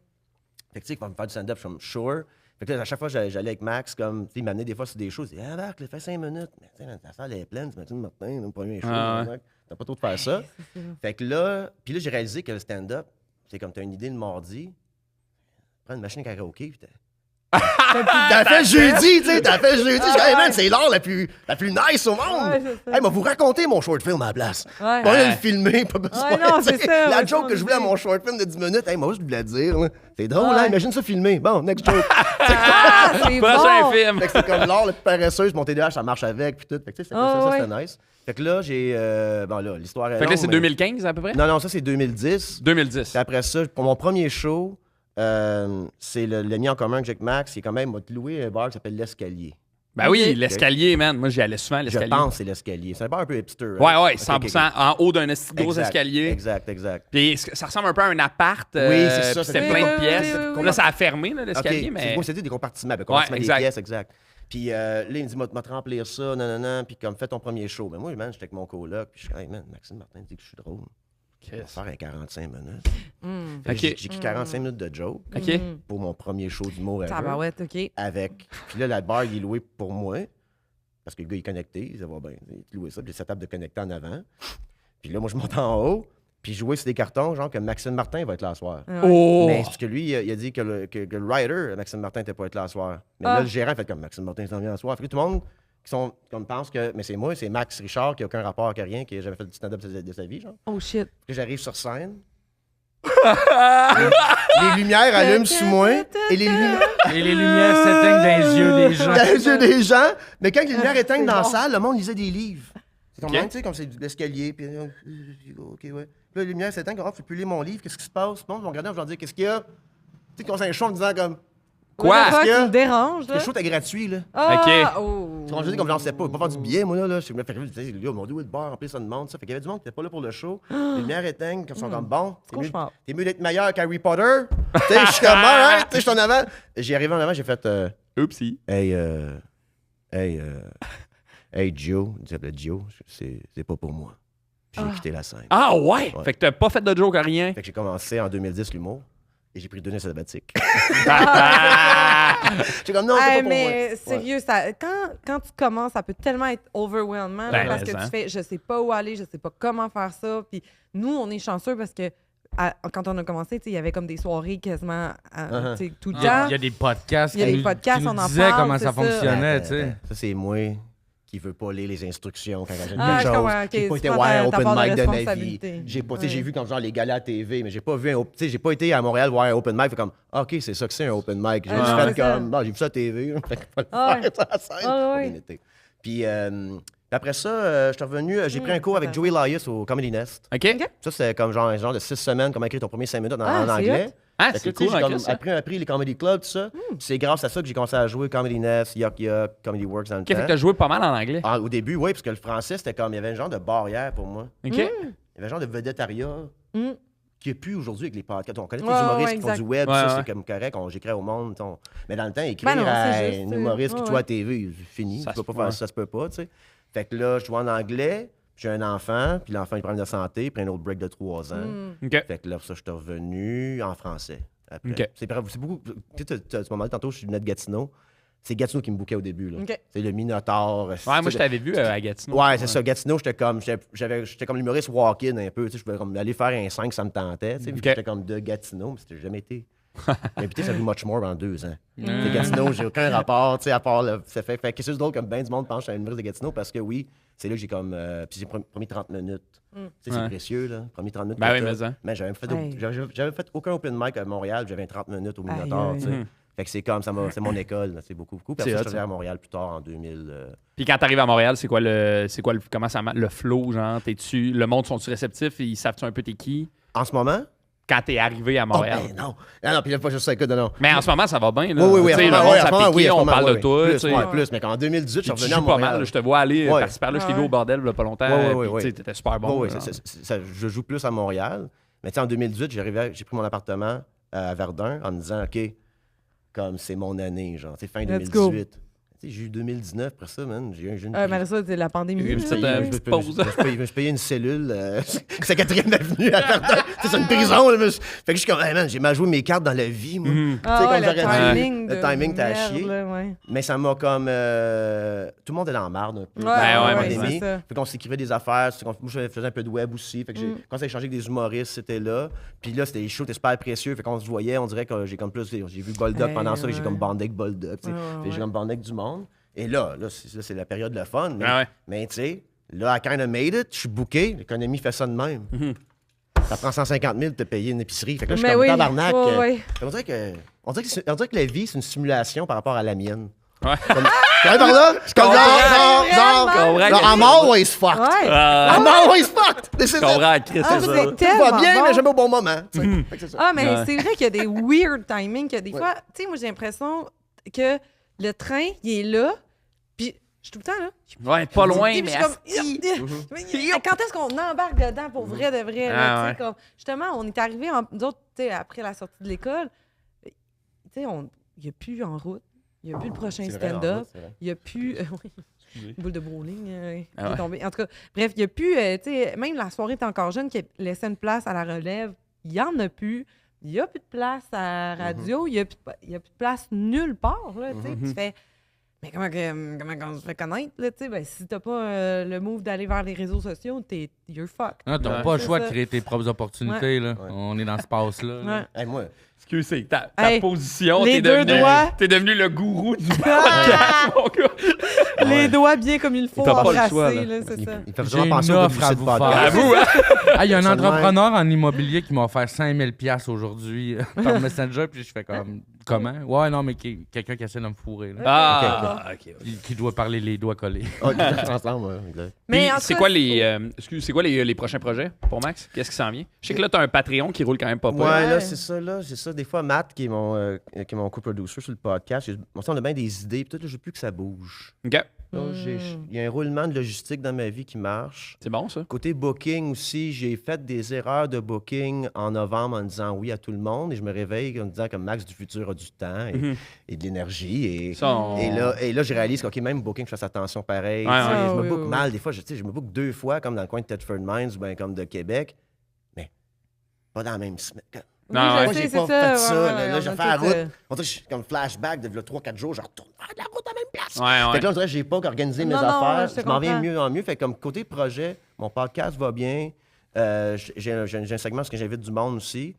Fait que tu sais, quand on me faire du stand-up, je suis comme sure. Fait que là, à chaque fois, j'allais avec Max, comme, tu sais, il m'amenait des fois sur des shows. Il disait, ah, Marc, fais 5 minutes. Mais tu sais, la salle est pleine, tu Martin, le premier show. Ah ouais. Marc, t'as pas trop de faire ça. Fait que là, puis là, j'ai réalisé que le stand-up, c'est comme t'as une idée le mardi, prends une machine à karaoké, puis t'as fait jeudi, tu sais, t'as fait jeudi. Je dis, hey man, c'est l'art la plus nice au monde. Ouais, c'est ça. Hey, moi, vous racontez mon short film à la place. Ouais. Pas le filmer, pas besoin. Ouais, non, tu sais. c'est ça, La ouais, joke ça, que je voulais à on mon short film de 10 minutes, hey, moi, je voulais dire, là, c'est drôle, Ouais. hein, imagine ça filmer. Bon, next joke. Ah, c'est Prochain bon! film. Fait que c'est comme l'art le plus paresseux, mon TDAH, ça marche avec, puis tout. Fait que, tu sais, Ah, ça, c'était nice. Fait que là, j'ai. Bon, là, l'histoire est. Fait que là, longue, c'est mais- 2015 à peu près? Non, ça, c'est 2010. 2010. Puis après ça, pour mon premier show, c'est l'ami en commun que j'ai avec Max. Il est quand même m'a loué un bar qui s'appelle L'Escalier. Ben oui, l'escalier, man. Moi, j'y allais souvent, Je l'escalier. pense que c'est L'Escalier. C'est un bar un peu hipster. Ouais, hein? ouais, Ok, 100%. ok, ok. En haut d'un esti de gros Exact, escalier. Exact. Puis ça ressemble un peu à un appart. Oui, c'est ça, puis c'est c'était ça. plein de Oui, pièces. oui, oui, Là, ça a fermé, là, l'escalier, OK, mais. moi, c'était des compartiments. Compartiments exact. des pièces, exact. Puis là, il me dit, m'a te remplir ça, non. Puis comme, fais ton premier show. Mais moi, man, j'étais avec mon coloc. Puis je suis hey, man, Maxime Martin dit que je suis drôle. On va faire un 45 minutes. Fait que OK. J'ai écrit 45 minutes de joke OK. pour mon premier show d'humour ever. Tabarouette, OK. Avec. Puis là, la barre, il est loué pour moi. Parce que le gars, il est connecté. Ça va bien. Il est loué ça. Puis j'ai setup de connecter en avant. Puis là, moi, je monte en haut. Puis jouer sur des cartons, genre que Maxime Martin va être là ce soir. Oh! Mais c'est parce que lui, il a dit que le writer, Maxime Martin, n'était pas être là ce soir. Mais là, le gérant fait comme Maxime Martin s'en vient ce soir. Fait que tout le monde qui sont, comme pense que mais c'est moi, c'est Max Richard qui n'a aucun rapport avec rien, qui n'a jamais fait du stand-up de sa vie. Genre. Oh shit. Puis j'arrive sur scène. les lumières allument sous moi. Et les lumières. Et les lumières s'éteignent dans les yeux des gens. Dans les yeux des gens. Mais quand les lumières éteignent dans la salle, le monde lisait des livres. C'est comme, Ok. tu sais, comme c'est de l'escalier. Puis, OK, ouais. Puis là, les lumières s'éteignent. Oh, je peux plus lire mon livre. Qu'est-ce qui se passe? Le monde va regarder, je vais leur dire, qu'est-ce qu'il y a? Tu sais, qu'on s'est un show en disant, comme, Quoi? What the fuck, Est-ce que- tu me déranges, là? le show était gratuit, là. Ah, oh. Quand je dis comme j'en sais pas faire du billet, moi là, je me fais tu sais, là, mon dos est de bar, rempli ça de monde, ça. Fait qu'il y avait du monde qui était pas là pour le show. Les lumières éteignent, quand ils sont comme bon. Cauchemar. T'es mieux d'être meilleur qu'Harry Potter. Tu sais, je suis comme alright, tu sais, je suis en avant. J'y arrivé en avant, j'ai fait Oupsie. hey Gio, il s'appelait Gio, c'est pas pour moi. Puis j'ai quitté la scène. Ah ouais? Ouais. Fait que t'as pas fait de joke à rien. Fait que j'ai commencé en 2010 l'humour et j'ai pris 2 années sabbatiques. J'ai comme non, c'est Hey, pas pour moi. mais Ouais. sérieux, quand tu commences, ça peut tellement être overwhelmant là, Ben, parce que hein. tu fais je sais pas où aller, je sais pas comment faire ça. Puis nous, on est chanceux parce que quand on a commencé, tu sais, il y avait comme des soirées quasiment tu sais, tout le Il y, a, temps. il y a des podcasts Il y a qui des nous, podcasts, qui nous on en disaient parle, comment ça c'est ça. fonctionnait, tu sais. Ça, c'est moi qui veut pas lire les instructions quand j'achète Ah, quelque je chose. comprends, ok, J'ai pas tu été prends voir un ta open part de mic de ma vie. responsabilité. J'ai pas, tu sais, Ouais. j'ai vu comme genre les galas à TV, mais j'ai pas vu tu sais, j'ai pas été à Montréal voir un open mic. Fait comme, ah, OK, c'est ça que c'est un open mic. J'ai Ah, juste non, fait c'est ça. comme, bon, j'ai vu ça à TV. Fait que faut le Ah, faire, ça, à la scène. Ah, Pas ouais. bien été. Puis après ça, je suis revenu, j'ai pris un cours avec ça. Joey Elias au Comedy Nest. OK? Ça, c'était comme genre un genre de 6 semaines, comment écrire ton premier 5 minutes Ah, en c'est anglais. hot. Ah, Fait c'est que, tu sais, cool, j'ai en comme Christ, ça. appris les comedy clubs, tout ça. Puis c'est grâce à ça que j'ai commencé à jouer Comedy Nest, Yuck Yuck, Comedy Works dans le OK, fait que temps. t'as joué pas mal en anglais. Au début, oui, parce que le français, c'était comme, il y avait un genre de barrière pour moi. OK? Il y avait un genre de vedettariat Mm. qui n'est plus aujourd'hui avec les podcasts. On connaît Ouais, les humoristes ouais, qui font du exact. web, Ouais, ça, ouais. c'est comme correct, j'écris au monde. Mais dans le temps, écrire Ben non, à c'est juste, un humoriste qui ouais, joue à la TV, c'est fini. Ça Tu peux se pas peut, faire ouais. ça, ça se peut pas, tu sais. Fait que là, je jouais en anglais. J'ai un enfant, puis l'enfant a un problème de santé, puis un autre break de 3 ans. OK. Fait que là, ça, je suis revenu en français. Après. OK. C'est beaucoup. Tu sais, tu m'as demandé tantôt, je suis venu de Gatineau. C'est Gatineau qui me bouquait au début. Là. OK. C'est le Minotaur. Ouais, moi, je t'avais vu à Gatineau. Ouais, c'est ça. Gatineau, j'étais comme l'humoriste walk-in un peu. Tu sais, je voulais comme aller faire un 5, ça me tentait. Tu sais, vu que OK. j'étais comme de Gatineau, mais c'était jamais été. Invité, ça a vu Much More pendant 2 ans. C'est Gatineau, j'ai aucun rapport, tu sais, à part le. Ça fait quelque chose d'autre comme ben du monde pense que je suis un humoriste de Gatineau parce que oui, c'est là que j'ai comme. Puis j'ai promis 30 minutes. Tu sais, c'est Ouais. précieux, là. Promis 30 minutes. Ben que oui, t'as. mais ça. Mais j'avais fait aucun open mic à Montréal, j'avais 30 minutes au Minotaur, Aïe, tu sais. Fait que c'est comme, c'est mon école, là, c'est beaucoup. Puis C'est après, hot, je suis ça. allé à Montréal plus tard en 2000. Puis quand t'arrives à Montréal, comment ça marche? Le flow, genre, t'es-tu... Le monde, sont-tu réceptifs? Ils savent-tu un peu t'es qui? En ce moment? Quand t'es arrivé à Oh, Montréal. ben non. Non, puis là, pas juste ça, écoute, non. Mais en ce moment, ça va bien, là. Oui, Tu sais, à ce le moment, monde, oui, à ça ce moment, pique, oui, à ce on moment, parle de oui. toi, tu sais. Plus, mais qu'en 2018, je suis Tu revenu joues à pas Montréal. mal, là. Je te vois aller Ouais. par-ci par-là. Je t'ai vu Ouais. au bordel il y a pas longtemps. Ouais, puis, tu sais, t'étais super bon. Oui, là. je joue plus à Montréal. Mais tu sais, en 2018, j'ai pris mon appartement à Verdun en me disant, OK, comme c'est mon année, genre, tu sais, fin Let's go. 2018. Tu sais, j'ai eu 2019 après ça, man. J'ai eu Mais ça, c'est la pandémie. Une là. petite, Oui. petite pause. Je me payais une cellule, c'est 4e avenue à Verdun. C'est une prison. Là, fait que je suis comme, hey, man, j'ai mal joué mes cartes dans la vie, moi. Tu sais, Ah ouais, comme le j'aurais dû. timing. Le timing, t'as à chier. Ouais. Mais ça m'a comme. Tout le monde est dans la marde un peu. Ouais, ouais, dans la mais pandémie. c'est ça. Fait qu'on s'écrivait des affaires. Moi, je faisais un peu de web aussi. Fait que j'ai commencé à échanger avec des humoristes, c'était là. Puis là, c'était des shows, c'était super précieux. Fait qu'on se voyait, on dirait que j'ai comme plus. J'ai vu Boldock pendant ça, j'ai comme bandé avec Boldock. Tu sais. Fait que j'ai comme bandé avec du monde. Et là, c'est la période de fun. Mais, Ah ouais. mais tu sais, là, I kind of made it. Je suis booké. L'économie fait ça de même. Ça prend 150 000 de te payer une épicerie. Fait que là, je suis Mais comme oui, tabarnak. ouais. On dirait que la vie, c'est une simulation par rapport à la mienne. Ouais. T'arrives par là? Je suis comme, comprends. I'm always fucked. Ouais. I'm always fucked. This is Je it. comprends, Chris, Ah, c'est ça. c'est Tout tellement va bien, bon. mais jamais au bon moment. Tu sais. Fait que c'est ça. Ah, mais Ouais. c'est vrai qu'il y a des weird timings, que des fois, tu sais, moi, j'ai l'impression que le train, il est là, puis je suis tout le temps là. Ouais, pas loin, Puis mais je suis comme, assis. quand est-ce qu'on embarque dedans pour vrai de vrai? Là, Ah, tu sais, ouais. comme, justement, on est arrivé, nous autres, tu sais, après la sortie de l'école, tu sais, il n'y a plus en route, il n'y a plus le prochain C'est vrai, en stand-up, route, c'est vrai. il n'y a plus. Oui, boule de bowling qui Ah ouais. est tombée. En tout cas, bref, il n'y a plus. Tu sais, même la soirée est encore jeune qui laissait une place à la relève. Il n'y en a plus. Il n'y a plus de place à la radio. Il n'y a plus de place nulle part. Là, tu sais. Tu fais. Mais comment on se fait connaître? Là, tu sais? Ben, si t'as pas le move d'aller vers les réseaux sociaux, you're fucked. Non, t'as Ouais. pas le C'est choix de ça. créer tes propres opportunités. Là. Ouais. On est dans ce passe-là. là. Ouais. Hey, moi, Excusez, ta Hey, position, les deux doigts. t'es devenu le gourou du podcast, mon gars. Les doigts bien comme il faut T'as pas le embrasser, choix, là. là, c'est ça. il fait J'ai vraiment penser une au offre à site vous podcast. faire. Avoue, hein? Ah, il y a un Ça de même. entrepreneur en immobilier qui m'a offert 5000 $500 aujourd'hui par Messenger, puis je fais comme, comment? Ouais, non, mais quelqu'un qui essaie de me fourrer, là. Ah, ok. Qui doit parler les doigts collés. Ah, tout à fait ensemble, ouais, exact. Mais Puis, en tout c'est cas, quoi c'est quoi les prochains projets pour Max? Qu'est-ce qui s'en vient? Je sais que là, t'as un Patreon qui roule quand même pas Ouais, pire. là, c'est ça, là. C'est ça. Des fois, Matt, qui est mon co-producer sur le podcast, on a bien des idées, puis peut-être, je veux plus que ça bouge. OK. Là, il y a un roulement de logistique dans ma vie qui marche. C'est bon, ça? Côté booking aussi, j'ai fait des erreurs de booking en novembre en disant oui à tout le monde et je me réveille en disant que Max du futur a du temps et de l'énergie. Et, Ça, on- et là, je réalise que, OK, même booking, je fasse attention pareil. Ouais, Tu sais, ouais. Je me Oui, book oui, mal. Des fois, je me book 2 fois, comme dans le coin de Thetford Mines ou bien comme de Québec, mais pas dans la même semaine. Non, oui, ouais. je Moi, sais, j'ai c'est pas ça. fait ça. ouais, Là, ouais, là, on j'ai a fait la tout, route. On dirait que je suis comme flashback de 3-4 jours, je retourne faire de la route à la même place. Ouais, Fait ouais. que là, on dirait que j'ai pas organisé mes Non, non, affaires. je te Je m'en viens comprends. mieux en mieux. Fait que comme côté projet, mon podcast va bien. J'ai un segment parce que j'invite du monde aussi.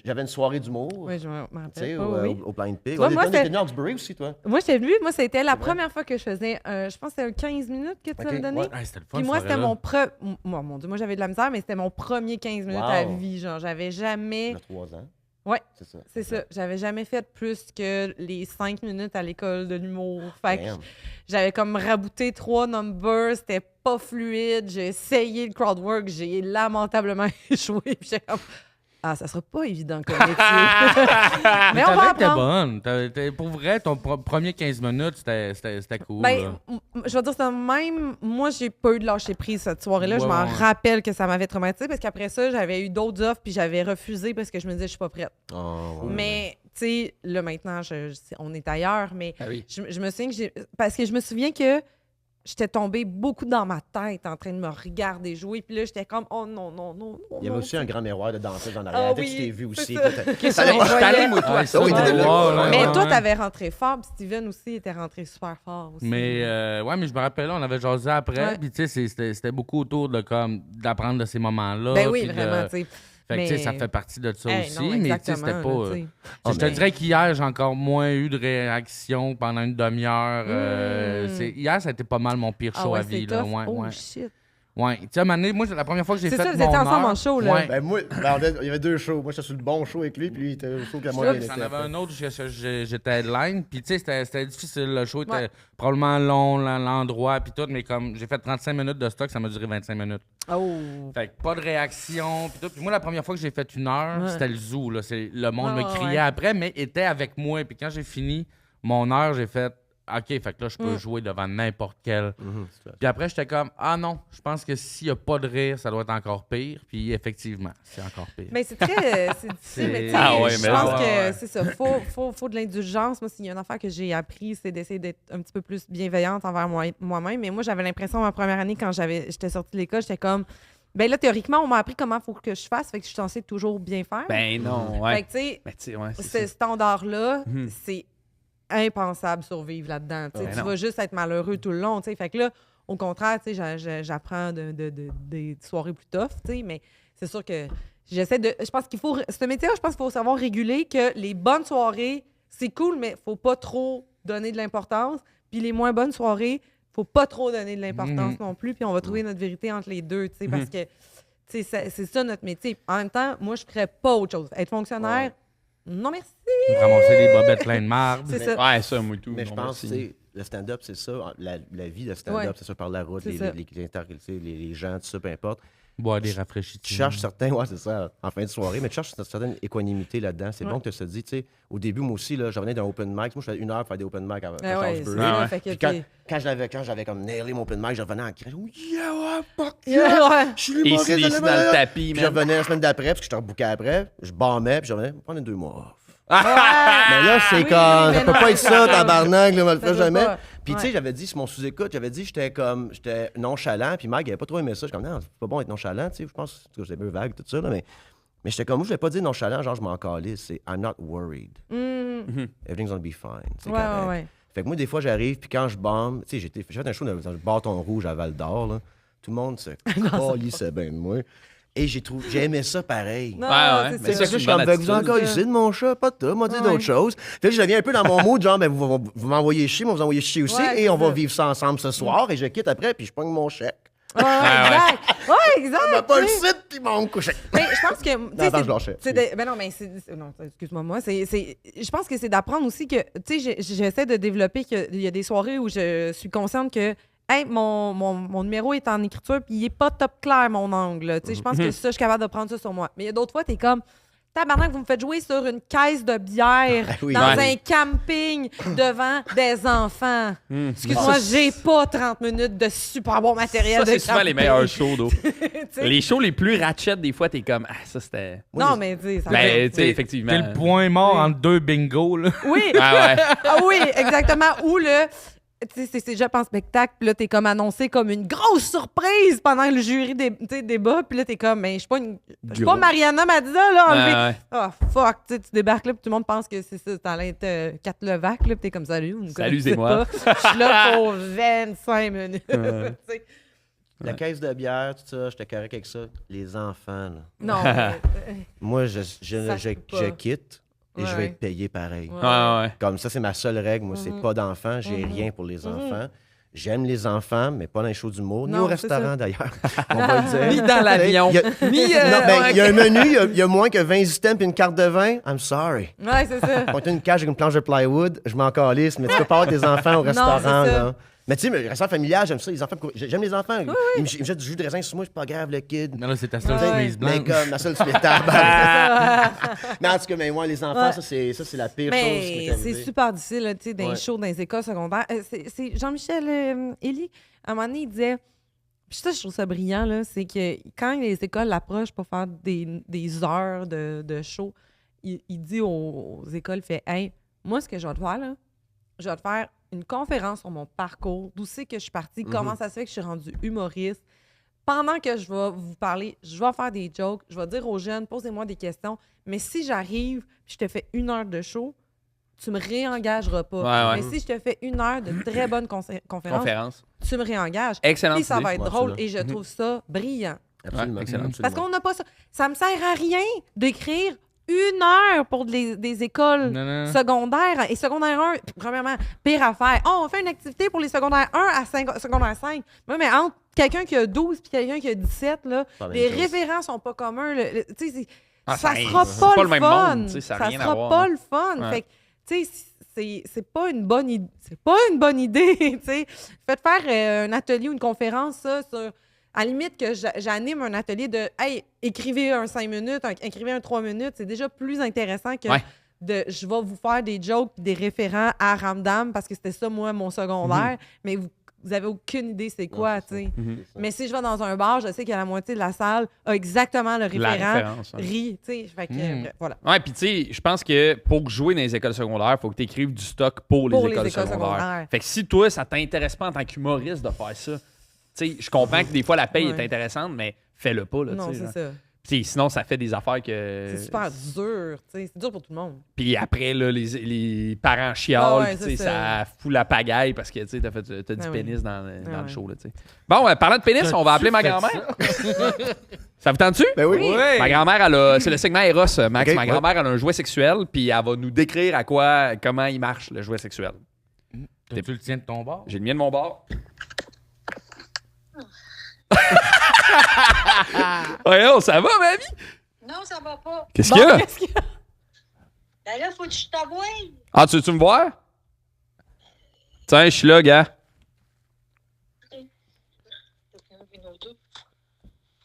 J'avais une soirée d'humour. Oui, je me Tu rappelle. sais, Oh, oui. au Blind Pig. Toi, On moi, était c'est- venu à Hawkesbury aussi, toi. Moi, je t'ai vu. Moi, c'était la vrai? première fois que je faisais, je pense que c'était un 15 minutes que tu Ok, m'as donné. ouais. Ah, c'était le fun. Puis moi, cette c'était soirée-là. mon Dieu, moi, j'avais de la misère, mais c'était mon premier 15 minutes à Wow. vie. Genre, j'avais jamais. Il y a 3 ans. Ouais. C'est ça. C'est ça. J'avais jamais fait plus que les 5 minutes à l'école de l'humour. Fait que Damn. j'avais comme rabouté 3 numbers, c'était pas fluide. J'ai essayé le crowd work, j'ai lamentablement échoué. Puis j'étais comme, ah, ça sera pas évident comme métier. Mais on Ta va date était apprendre. bonne. Pour vrai, ton premier 15 minutes, c'était cool. Ben, là. je vais dire ça de même. Moi, j'ai pas eu de lâcher prise cette soirée-là. je Ouais, m'en ouais. rappelle que ça m'avait traumatisée parce qu'après ça, j'avais eu d'autres offres puis j'avais refusé parce que je me disais, je suis pas prête. Oh, ouais. Mais, tu sais, là, maintenant, on est ailleurs, mais Ah oui. je me souviens que parce que je me souviens que j'étais tombée beaucoup dans ma tête en train de me regarder jouer. Puis là, j'étais comme, oh non. Il y avait aussi un grand miroir de danseuse en arrière. Ah Peut-être que oui, tu t'es vu aussi. c'est ça. Je suis allé, moi, toi. Ah oui, t'étais là. Mais ouais, toi, ouais. t'avais rentré fort, puis Steven aussi était rentré super fort aussi. Mais mais je me rappelle, on avait jasé après, Ouais. puis tu sais, c'était beaucoup autour de comme d'apprendre de ces moments-là. Ben oui, puis de- vraiment, tu sais. Fait que tu sais, Mais- ça fait partie de ça Hey, aussi, non, mais tu sais, exactement, c'était pas. là, tu sais. Je te dirais qu'hier, j'ai encore moins eu de réaction pendant une demi-heure. Hier, ça a été pas mal mon pire show Ah ouais, à vie. c'est Là. tough. Ouais, oh ouais. shit. Ouais. Tu sais, à un moment donné, moi, la première fois que j'ai C'est fait ça, vous mon étiez ensemble heure- en show, là. Ouais. Ben moi, il y avait 2 shows. Moi, j'étais sur le bon show avec lui, puis lui, il était au show que moi, il J'en était. avais un autre où j'étais headline. Puis, tu sais, c'était difficile. Le show était Ouais. probablement long, l'endroit, puis tout. Mais comme j'ai fait 35 minutes de stock, ça m'a duré 25 minutes. Oh. Fait que pas de réaction, puis tout. Puis moi, la première fois que j'ai fait 1 heure, Ouais. c'était le zoo. Là. Le monde Ouais, me ouais, criait ouais. après, mais était avec moi. Puis quand j'ai fini mon heure, j'ai fait OK, fait que là, je peux jouer devant n'importe quel. Puis après, j'étais comme ah non, je pense que s'il n'y a pas de rire, ça doit être encore pire. Puis effectivement, c'est encore pire. Mais c'est très. C'est difficile, mais tu sais, Ah ouais, je mais pense là, que ouais. c'est ça. Faut de l'indulgence. Moi, s'il y a une affaire que j'ai appris, c'est d'essayer d'être un petit peu plus bienveillante envers moi-même. Mais moi, j'avais l'impression, ma première année, quand j'étais sortie de l'école, j'étais comme. Ben là, théoriquement, on m'a appris comment il faut que je fasse. Fait que je suis censée toujours bien faire. Ben non, Fait ouais. que, tu sais, Mais tu sais, ouais, c'est ce ça. standard-là, Mhm. c'est impensable survivre là-dedans. Tu sais, Ben tu non. vas juste être malheureux tout le long. Tu sais. Fait que là, au contraire, tu sais, j'apprends des soirées plus tough, tu sais, mais c'est sûr que j'essaie de. Je pense qu'il faut. Ce métier-là, je pense qu'il faut savoir réguler que les bonnes soirées, c'est cool, mais faut pas trop donner de l'importance. Puis les moins bonnes soirées, faut pas trop donner de l'importance non plus. Puis on va trouver notre vérité entre les deux, tu sais, parce que tu sais, c'est ça notre métier. En même temps, moi, je ferais pas autre chose. Être fonctionnaire, non merci. Ramasser des bobettes pleines de marde. C'est ça. Ouais, ça, moi, tout. Mais je non, pense, merci. tu sais, le stand-up, c'est ça. La vie de stand-up, Ouais. c'est ça, par la route, C'est les ça. les gens, tout ça, peu importe. Boire des rafraîchis. Tu cherches certains, ouais, c'est ça, en fin de soirée, mais tu cherches une certaine équanimité là-dedans. C'est bon que tu te dis, tu sais, au début, moi aussi, là, je revenais d'un open mic. Moi, je faisais 1 heure pour faire des open mic à Ouais, Salisbury. c'est Ouais, ça. ouais. Fait que, Puis tu quand sais, j'avais comme nailé mon open mic, je revenais en criant, yeah, ouais, fuck ouais. yeah! Je suis Et l'humoriste ici, de ici, la dans le manière. tapis, Puis je man. revenais la semaine d'après, parce que je te rebouquais après, je bâmais, puis je revenais, prendre 2 mois off. Ouais. Mais là, c'est Oui, comme, mais ça peut non, pas être ça, tabarnak, là, on le Ça fait peut jamais. pas. Puis, tu sais, Ouais. j'avais dit sur mon sous-écoute, j'avais dit, j'étais nonchalant, puis Mike, il avait pas trop aimé ça. Je suis comme, non, c'est pas bon être nonchalant, tu sais, je pense que c'est un peu vague, tout ça, là, mais j'étais comme, moi, je vais pas dire nonchalant, genre, je m'en calisse, c'est I'm not worried. Mhm. Everything's gonna be fine. C'est Ouais, correct. ouais. Fait que moi, des fois, j'arrive, puis quand je bombe, tu sais, j'ai fait un show dans le Bâton Rouge à Val d'Or, là. Tout le monde se calissait bien de moi. Et j'ai aimé ça pareil. Non, Ouais, ouais. c'est Mais ça. Fait que là, c'est je une suis comme, bonne ben, vous attitude. encore ici de mon chat, pas de toi, m'a dit Ouais. d'autres choses. Fait que je deviens un peu dans mon mood, genre, ben, vous m'envoyez chier, moi, vous envoyez chier aussi, Ouais, et on c'est va ça. vivre ça ensemble ce soir, et je quitte après, puis je pogne mon chèque. Ouais, exact. Ouais, exact. On pas le tu sais. site, puis mon coucher. Mais je pense que. tu sais, attends, je lâchais. ben non, mais non, excuse-moi, moi. Je pense que c'est d'apprendre aussi que. Tu sais, j'essaie de développer qu'il y a des soirées où je suis consciente que. Hey, mon numéro est en écriture, puis il est pas top clair, mon angle. là. Tu sais, je pense que ça, je suis capable de prendre ça sur moi. Mais il y a d'autres fois, t'es comme. Tabarnak, vous me faites jouer sur une caisse de bière Oui. dans Ouais. un camping devant des enfants. Hmm. Excuse-moi, j'ai pas 30 minutes de super bon matériel Ça, de c'est souvent les camping. meilleurs shows, d'eau. Tu sais. Les shows les plus ratchet, des fois, t'es comme, ah, ça, c'était. Non, mais tu sais, ça Ben, tu sais, T'es effectivement. le point mort entre 2 bingos, là. Oui, Ah ouais. ah oui, exactement. Ou le. Tu sais, c'est déjà en spectacle, puis là, t'es comme annoncé comme une grosse surprise pendant que le jury débat, puis là, t'es comme, mais je suis pas Gros. Mariana Mazza, là, enlevée. Ouais, ouais. Ah, fuck, tu sais, tu débarques là, puis tout le monde pense que c'est ça, t'en être 4 Levac, là, puis t'es comme, salut, vous me Salut, connaissez c'est moi. pas. Je suis là pour 25 minutes. Tu sais. La caisse de bière, tout ça, j'étais correct avec ça. Les enfants, là. Non, mais, Moi, Ça je se peut pas. quitte, et je vais Ouais. être payé pareil. Ouais. Ouais, ouais. Comme ça, c'est ma seule règle. Moi, c'est pas d'enfants. J'ai rien pour les enfants. J'aime les enfants, mais pas dans les shows d'humour, ni Non, au c'est restaurant ça. d'ailleurs. On va le dire. Ni dans l'avion. Il y a- Ni. Non, ben, ouais, il y a un menu, il y a moins que 20 items et une carte de vin. I'm sorry. Ouais, c'est ça. On a une cage avec une planche de plywood, je m'en calisse, mais tu peux pas avoir des enfants au restaurant. c'est ça. Là. Mais tu sais, le restaurant familial, j'aime ça. Les enfants, j'aime les enfants. Ils me jettent du jus de raisin sur moi, c'est pas grave, le kid. Non, là, c'est ta seule Ouais. chemise Mais blanche. comme la seule spectacle. Mais en tout cas, mais moi, les enfants, Ouais. ça, c'est la pire chose qui Mais m'est c'est arrivée. super difficile, là, tu sais, dans les Ouais. shows, dans les écoles secondaires. C'est Jean-Michel Elie, à un moment donné, il disait, puis ça, je trouve ça brillant, là, c'est que quand les écoles l'approchent pour faire des heures de show, il dit aux écoles, fait, hey, moi, ce que je vais te faire, là, je vais te faire une conférence sur mon parcours, d'où c'est que je suis partie, comment ça se fait que je suis rendue humoriste. Pendant que je vais vous parler, je vais faire des jokes, je vais dire aux jeunes, posez-moi des questions. Mais si j'arrive et je te fais 1 heure de show, tu me réengageras pas. Ouais. Mais si je te fais 1 heure de très bonne conférence, tu me réengages. Excellent. Puis ça va être Ouais, drôle absolument. et je trouve ça brillant. Absolument. Ouais, excellent. Parce qu'on n'a pas ça. Ça me sert à rien d'écrire 1 heure pour des écoles Non. secondaires. Et secondaire 1, premièrement, pire affaire. Oh, on fait une activité pour les secondaires 1 à secondaire 5. Mais entre quelqu'un qui a 12 et quelqu'un qui a 17, là, Pas la les même chose. référents sont pas communs. Tu sais, Ah, ça ça- sera c'est pas pas le le même fun. monde, tu sais, ça a Ça rien à sera voir. pas le fun. Ouais. Fait que, tu sais, c'est pas une bonne idée. C'est pas une bonne idée, tu sais. Faites faire un atelier ou une conférence, ça, sur... À la limite que j'anime un atelier de « Hey, écrivez un 5 minutes, écrivez un 3 minutes », c'est déjà plus intéressant que Ouais. de « Je vais vous faire des jokes des référents à Ramdam » parce que c'était ça, moi, mon secondaire, mais vous avez aucune idée c'est quoi, tu sais. Mais si je vais dans un bar, je sais que la moitié de la salle a exactement le La référent, référence, hein. rit, tu sais. Fait que, bref, voilà. Ouais, puis tu sais, je pense que pour jouer dans les écoles secondaires, il faut que tu écrives du stock pour les écoles secondaires. Fait que si toi, ça t'intéresse pas en tant qu'humoriste de faire ça, tu sais, je comprends que des fois la paye est Ouais. intéressante, mais fais-le pas, là, Non, tu sais. c'est genre. ça. Puis sinon, ça fait des affaires que. C'est super dur, tu sais. C'est dur pour tout le monde. Puis après, là, les parents chialent, Ah ouais, puis tu sais, c'est ça fout la pagaille parce que tu sais, t'as du Ah oui. pénis dans le ouais. show, là, tu sais. Bon, parlant de pénis, on va appeler ma grand-mère. Ça vous tente-tu? Ben oui. Ma grand-mère, c'est le segment Eros, Max. Ok, Ma ouais. grand-mère, elle a un jouet sexuel, puis elle va nous décrire comment il marche, le jouet sexuel. Tu le tiens de ton bord? J'ai le mien de mon bord. Ouais, oh, ça va, mamie? Non, ça va pas. Qu'est-ce qu'il y a? Qu'est-ce qu'il y a? Ben là, faut que je t'avoue. Ah, tu veux-tu me voir? Tiens, je suis là, gars.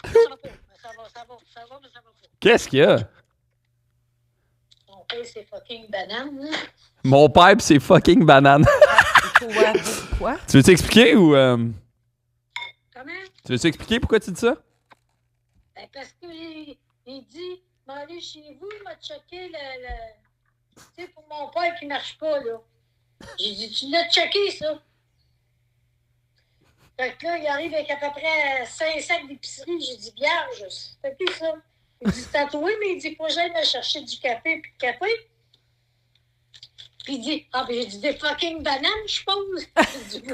Ça va, mais ça va pas. Qu'est-ce qu'il y a? Mon père, c'est fucking banane, là. Mon père pis c'est fucking banane. Quoi? Tu veux-tu expliquer ou... Comment? Tu veux-tu expliquer pourquoi tu dis ça? Ben, parce qu'il dit, m'aller chez vous, il m'a checké le... Tu sais, pour mon père qui marche pas, là. J'ai dit, tu l'as checké, ça? Fait que là, il arrive avec à peu près 5 sacs d'épicerie. J'ai dit, vierge, c'est qui ça? Il dit, c'est tatoué, mais il dit, faut que j'aille me chercher du café, puis de café. Puis il dit, ah, ben j'ai dit, des fucking bananes, je suppose. J'ai dit,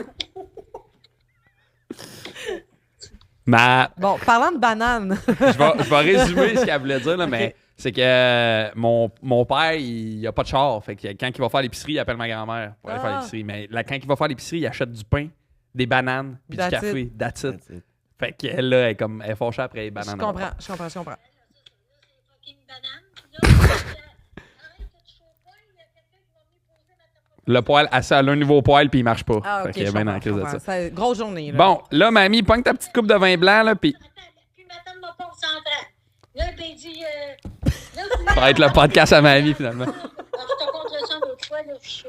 Bon, parlant de bananes. Je vais résumer ce qu'elle voulait dire, là, mais c'est que mon père, il a pas de char. Fait que quand il va faire l'épicerie, il appelle ma grand-mère pour aller faire l'épicerie. Mais là, quand il va faire l'épicerie, il achète du pain, des bananes, puis du That's café. That's it. That's it. Fait qu'elle, là, elle est fâchée après les Je bananes. comprends. des fucking bananes. Puis là, arrête de te chauffer, il y a quelqu'un qui va venir poser ma tapote. Le poêle, elle a un nouveau poêle, puis il marche pas. Ah, fait ok, qu'il est je bien dans comprends, la crise de je ça. comprends. C'est une grosse journée, là. Bon, là, mamie, pogne ta petite coupe de vin blanc, là, puis Puis ma tante m'a pas centrale. Là, ben, il dit. ça va être le podcast à mamie, finalement. Je te contre ça l'autre fois, là. Je suis.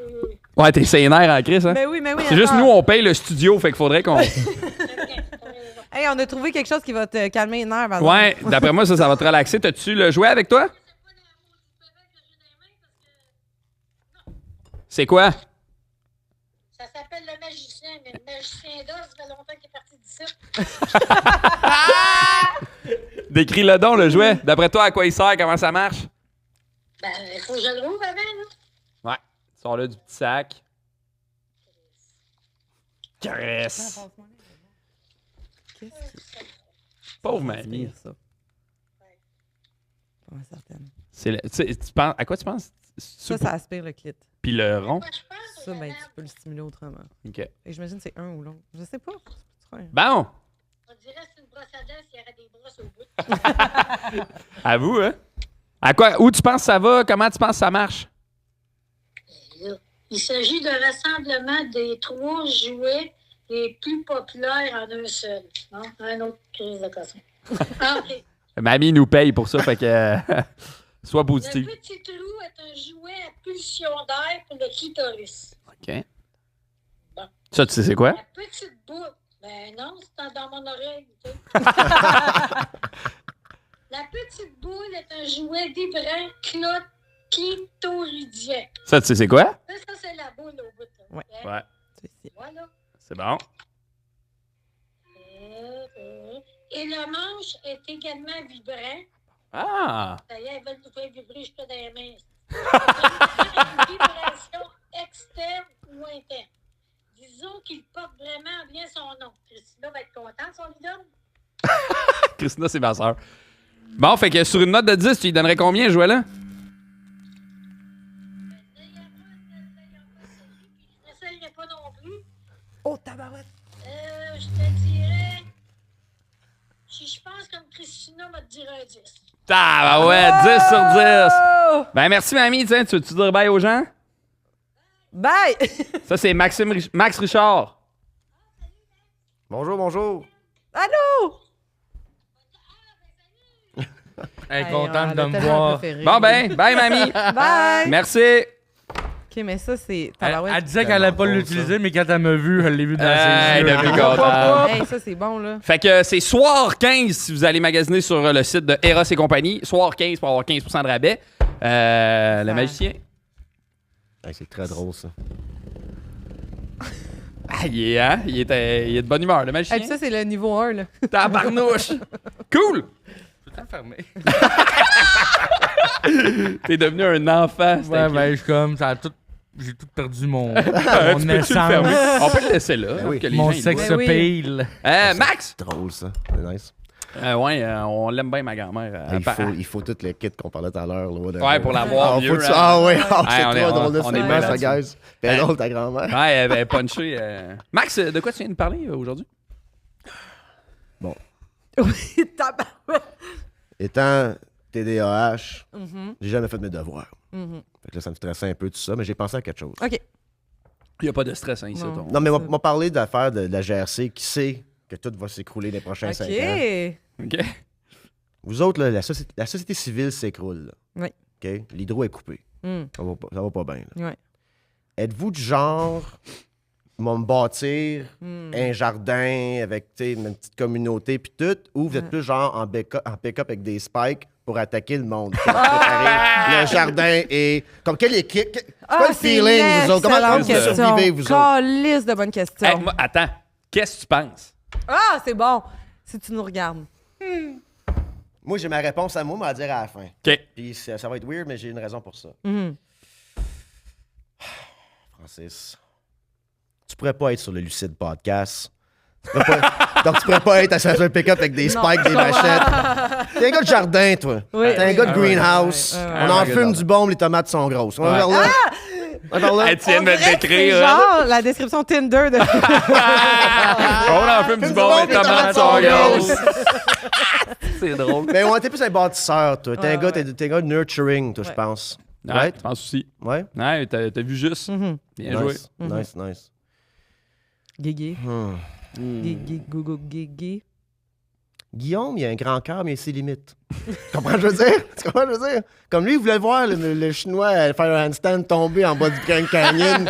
Ouais, t'es sénère en crise, hein? Mais oui. C'est juste nous, on paye le studio, fait qu'il faudrait qu'on... Hey, on a trouvé quelque chose qui va te calmer les nerfs. par Ouais, exemple. d'après moi, ça va te relaxer. T'as-tu le jouet avec toi? C'est quoi? Ça s'appelle le magicien, mais le magicien d'or, ça fait longtemps qu'il est parti d'ici. Décris-le donc, le jouet. D'après toi, à quoi il sert? Comment ça marche? Ben, il faut que je le rouvre avant, là. Ouais. Sors-le du petit sac. Caresse. Qu'est-ce que Pauvre c'est mamie. ça? Pas certaine. Tu penses, à quoi tu penses? Ça aspire le clit. Puis le rond? Moi, je pense. Ça, ben, tu peux le stimuler autrement. OK. Fait que j'imagine que c'est un ou l'autre. Je sais pas. Bon, On dirait que c'est une brosse à dents s'il y aurait des brosses au bout. à vous, hein? À quoi? Où tu penses que ça va? Comment tu penses que ça marche? Là, il s'agit d'un rassemblement des 3 jouets les plus populaires en un seul. Non? Un autre crise de casson. Ah, OK. Mamie nous paye pour ça, fait que... sois Le positif. petit trou est un jouet à pulsion d'air pour le clitoris. OK. Bon. Ça, tu sais c'est quoi? La petite boule. Ben non, c'est dans mon oreille. Tu sais. La petite boule est un jouet vibrant clitoridien. Ça, tu sais c'est quoi? Ça c'est la boule au bout. Là. Ouais. Hein? Ouais. C'est bon. Et le manche est également vibrant. Ah! Ça y est, ils veulent nous faire vibrer jusqu'à dans les mains. Une vibration externe ou interne. Disons qu'il porte vraiment bien son nom. Christina va être contente, son idole. Christina, c'est ma soeur. Bon, fait que sur une note de 10, tu lui donnerais combien, Joël? Je n'essayerai pas non plus. Oh, tabarouette. Je te dirais... Si je pense comme Christina va te dire un 10. Ah, bah ouais, 10 sur 10. Ben, merci, mamie. Tiens, tu veux-tu dire bye aux gens? Bye! Ça, c'est Max Richard. Bonjour, bonjour. Allô? Elle est Hey, contente elle a de me tellement voir. préféré. Bon, ben, bye, mamie. Bye! Merci. OK, mais ça, c'est... Elle, tabarouette. elle disait qu'elle allait pas Tellement bon, l'utiliser, mais quand elle m'a vu, elle l'a vu dans Hey, ses yeux. depuis content. Hey, ça, c'est bon, là. Fait que c'est soir 15 si vous allez magasiner sur le site de Eros et compagnie. Soir 15 pour avoir 15% de rabais. Le magicien. Hey, c'est très drôle, ça. Ah, il est, hein? Il est de bonne humeur, le magicien. Hey, puis ça, c'est le niveau 1, là. Tabarnouche. Cool. Tout le temps fermé. T'es devenu un enfant. c'est Ouais, incroyable. ben, je suis comme, ça a tout. J'ai tout perdu mon, Tu mon peux-tu le fermer? essence, On peut le laisser là. oui. que les mon gens, ils sex Ben oui. appeal. voient. Max! C'est drôle, ça. C'est nice. Ouais, on l'aime bien, ma grand-mère. Il faut toutes les kits qu'on parlait tout à l'heure. Là, whatever. Ouais, pour l'avoir Ah, vieux, faut-tu- hein. Ah oui, on c'est est- trop drôle de on ce est bien ça, là-dessus. guys. C'est drôle, ta grand-mère. Ouais, ben, punché. Max, de quoi tu viens de parler aujourd'hui? Oui, tabarouette. Étant TDAH, Mhm, j'ai jamais fait mes devoirs. mhm. Fait que là, ça me stressait un peu tout ça, mais j'ai pensé à quelque chose. OK. Il n'y a pas de stress, hein, ici. Non. ton- Non, mais m'a parlé de l'affaire de la GRC qui sait que tout va s'écrouler les prochains 5 ans. OK. OK. Vous autres, là, la société civile s'écroule. Là. Oui. OK? L'hydro est coupé. Hmm, Ça va pas bien. là. ouais. Êtes-vous du genre me bâtir Hmm. un jardin avec tu sais, une petite communauté puis tout, ou vous êtes plus genre en pick-up avec des spikes pour attaquer le monde? Le jardin est... Comme quelle équipe? C'est quoi le feeling, vous autres? Comment vous survivez, vous autres? Calice de bonnes questions. Hey, moi, attends. Qu'est-ce que tu penses? Ah, c'est bon. Si tu nous regardes. Moi, j'ai ma réponse à moi, mais à dire à la fin. OK. Puis ça va être weird, mais j'ai une raison pour ça. Mhm. Francis, tu pourrais pas être sur le Lucide Podcast. Donc, tu pourrais pas être à un pick-up avec des spikes, des machettes. T'es un gars de jardin, toi. Oui, T'es un oui, gars de oui, greenhouse. oui, oui, oui. On en fume du bon, les tomates sont grosses. On va vers là. On va vers là. Hey, tu viens de me On dirait que décrire. c'est hein? genre la description Tinder de... On en fume du bon, les tomates sont grosses. C'est drôle. Mais ouais, t'es plus un bâtisseur, toi. T'es un Ouais, gars, ouais. t'es un gars de nurturing, toi, je Ouais. pense. Ouais, Right? je pense aussi. Ouais? Ouais, t'as vu juste. Mhm. Bien joué. Nice, nice. Guigui. Hmm. Guigui, gougou, guigui. Guillaume, il a un grand cœur, mais il a ses limites. Tu comprends ce que je veux dire? Tu comprends ce que je veux dire? Comme lui, il voulait voir le Chinois faire un handstand tomber en bas du Grand Canyon.